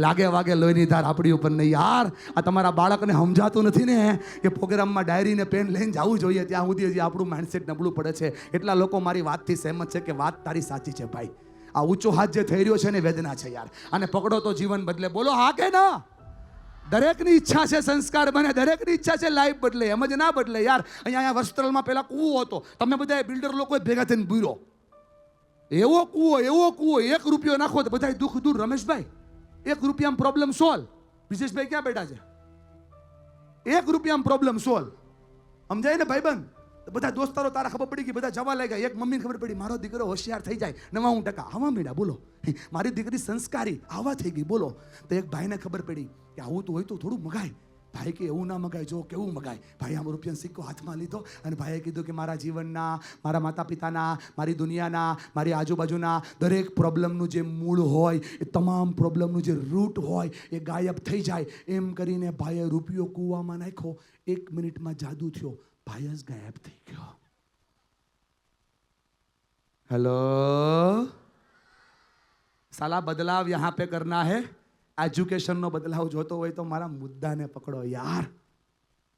લાગે વાગે લોહીની ધાર આપણી ઉપર નહીં યાર. આ તમારા બાળકને સમજાતું નથી ને કે પ્રોગ્રામમાં ડાયરી ને પેન લઈને જવું જોઈએ. ત્યાં સુધી હજી આપણું માઇન્ડસેટ નબળું પડે છે. એટલા લોકો મારી વાતથી સહેમત છે કે વાત તારી સાચી છે ભાઈ. આ ઊંચો હાથ જે થઈ રહ્યો છે ને વેદના છે યાર. આને પકડો તો જીવન બદલે. બોલો હા કે ના? દરેકની ઈચ્છા છે સંસ્કાર બને, દરેકની ઈચ્છા છે લાઈફ બદલે. એમ જ ના બદલે યાર. અહીંયા વસ્ત્રાલમાં પેલા કૂવો હતો, તમે બધા બિલ્ડર લોકો ભેગા થઈને બુરો. એવો કૂવો 1 રૂપિયો નાખો તો બધા દુઃખ દૂર. રમેશભાઈ 1 રૂપિયામાં પ્રોબ્લેમ સોલ્વ. વિશેષભાઈ ક્યાં બેઠા છે? 1 રૂપિયામાં પ્રોબ્લેમ સોલ્વ. સમજાય ને ભાઈબંધ? બધા દોસ્તારો તારા ખબર પડી કે બધા જવા લાગ્યા. એક મમ્મીને ખબર પડી મારો દીકરો હોશિયાર થઈ જાય 99% હવા મીડા. બોલો મારી દીકરી સંસ્કારી આવા થઈ ગઈ. બોલો તો એક ભાઈને ખબર પડી કે આવું તો હોય તો થોડું મગાય. ભાઈ કે એવું ના મગાય, જો કેવું મગાય. ભાઈ આમ રૂપિયાનો સિક્કો હાથમાં લીધો અને ભાઈએ કીધું કે મારા જીવનના, મારા માતા પિતાના, મારી દુનિયાના, મારી આજુબાજુના દરેક પ્રોબ્લેમનું જે મૂળ હોય, એ તમામ પ્રોબ્લેમનું જે રૂટ હોય એ ગાયબ થઈ જાય. એમ કરીને ભાઈએ રૂપિયો કૂવામાં નાખ્યો. 1 મિનિટમાં જાદુ થયો. ભાઈ જ ગાયબ થઈ ગયો. હેલો સાલા, બદલાવ યહાં पे करना है. એજ્યુકેશનનો બદલાવ જોતો હોય તો મારા મુદ્દાને પકડો યાર.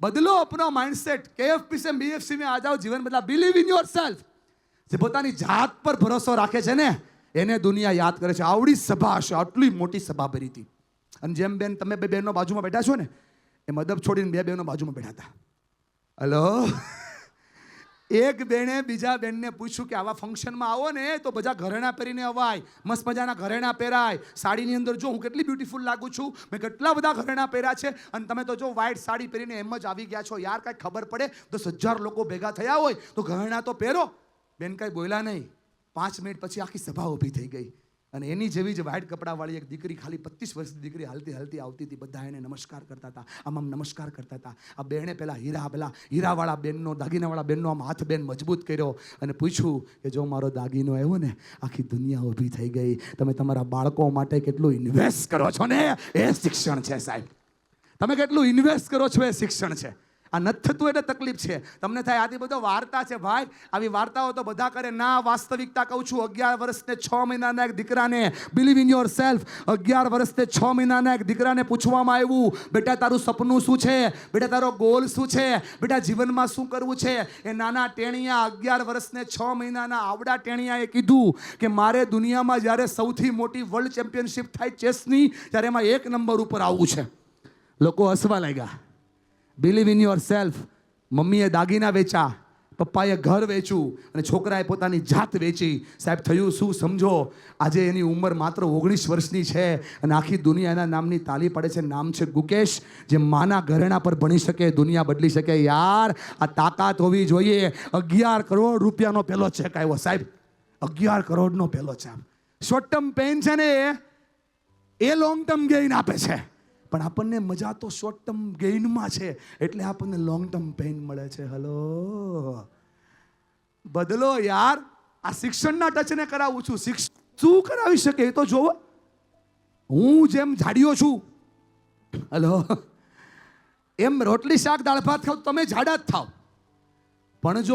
બદલો अपना माइंडसेट. KFP से BFC में आ जाओ, जीवन बदला. Believe in yourself. જે પોતાની જાત પર ભરોસો રાખે છે ને એને દુનિયા યાદ કરે છે. આવડી સભા હશે, આટલી મોટી સભા ભરી હતી. અને જેમ બેન તમે 2 બહેનો બાજુમાં બેઠા છો ને, એમ અદબ છોડીને 2 બહેનો બાજુમાં બેઠા હતા. હલો, એક બેને બીજા બેનને પૂછ્યું કે આવા ફંક્શનમાં આવો ને તો બધા ઘરેણા પહેરીને અવાય, મસ્ત મજાના ઘરેણા પહેરાય. સાડીની અંદર જો હું કેટલી બ્યુટીફુલ લાગુ છું, મેં કેટલા બધા ઘરેણા પહેર્યા છે અને તમે તો જો વ્હાઈટ સાડી પહેરીને એમ જ આવી ગયા છો. યાર કાંઈ ખબર પડે? 10,000 લોકો ભેગા થયા હોય તો ઘરેણા તો પહેરો. બેન કાંઈ બોલ્યા નહીં. 5 મિનિટ પછી આખી સભા ઊભી થઈ ગઈ અને એની જેવી જ વ્હાઈટ કપડાવાળી એક દીકરી, ખાલી 25 વર્ષની દીકરી હાલતી હાલતી આવતી હતી. બધા એને નમસ્કાર કરતા હતા, આમ નમસ્કાર કરતા હતા. આ બેને પેલા હીરાવાળા બેનનો, દાગીનાવાળા બેનનો આમ હાથ બેન મજબૂત કર્યો અને પૂછ્યું કે જો મારો દાગીનો આવ્યો ને આખી દુનિયા ઊભી થઈ ગઈ. તમે તમારા બાળકો માટે કેટલું ઇન્વેસ્ટ કરો છો ને એ શિક્ષણ છે સાહેબ. તમે કેટલું ઇન્વેસ્ટ કરો છો એ શિક્ષણ છે. આ નથી થતું એટલે તકલીફ છે. તમને થાય આથી બધો વાર્તા છે ભાઈ. આવી વાર્તાઓ તો બધા કરે ના. વાસ્તવિકતા કહું છું. 11 વર્ષને 6 મહિનાના એક દીકરાને, બિલીવ ઇન યોર સેલ્ફ, 11 વર્ષને 6 મહિનાના એક દીકરાને પૂછવામાં આવ્યું, બેટા તારું સપનું શું છે? બેટા તારો ગોલ શું છે? બેટા જીવનમાં શું કરવું છે? એ નાના ટેણિયા 11 વર્ષને 6 મહિનાના આવડા ટેણિયાએ કીધું કે મારે દુનિયામાં જ્યારે સૌથી મોટી વર્લ્ડ ચેમ્પિયનશિપ થાય ચેસની, ત્યારે એમાં 1 નંબર ઉપર આવવું છે. લોકો હસવા લાગ્યા. Believe in your self. મમ્મીએ દાગીના વેચ્યા, પપ્પાએ ઘર વેચ્યું અને છોકરાએ પોતાની જાત વેચી. સાહેબ થયું શું સમજો? આજે એની ઉંમર માત્ર 19 વર્ષની છે અને આખી દુનિયા એના નામની તાલી પડે છે. નામ છે ગુકેશ. જે માના ઘરેણા પર ભણી શકે, દુનિયા બદલી શકે. યાર આ તાકાત હોવી જોઈએ. 11 કરોડ રૂપિયાનો પહેલો ચેક આવ્યો સાહેબ. 11 કરોડનો પહેલો ચેક. શોર્ટ ટર્મ પેન છે ને એ લોંગ ટર્મ ગેઇન આપે છે. પણ આપણને મજા તો શોર્ટ ટર્મ ગેઇનમાં છે એટલે આપણને લોંગ ટર્મ પેઇન મળે છે. હલો, બદલો યાર. આ શિક્ષણના ટચને કરાવું છું. શિક્ષણ શું કરાવી શકે એ તો જોવો. હું જેમ જાડિયો છું, હલો, એમ રોટલી શાક દાળ ભાત ખાવ તમે જાડા જ થાવ. પણ જો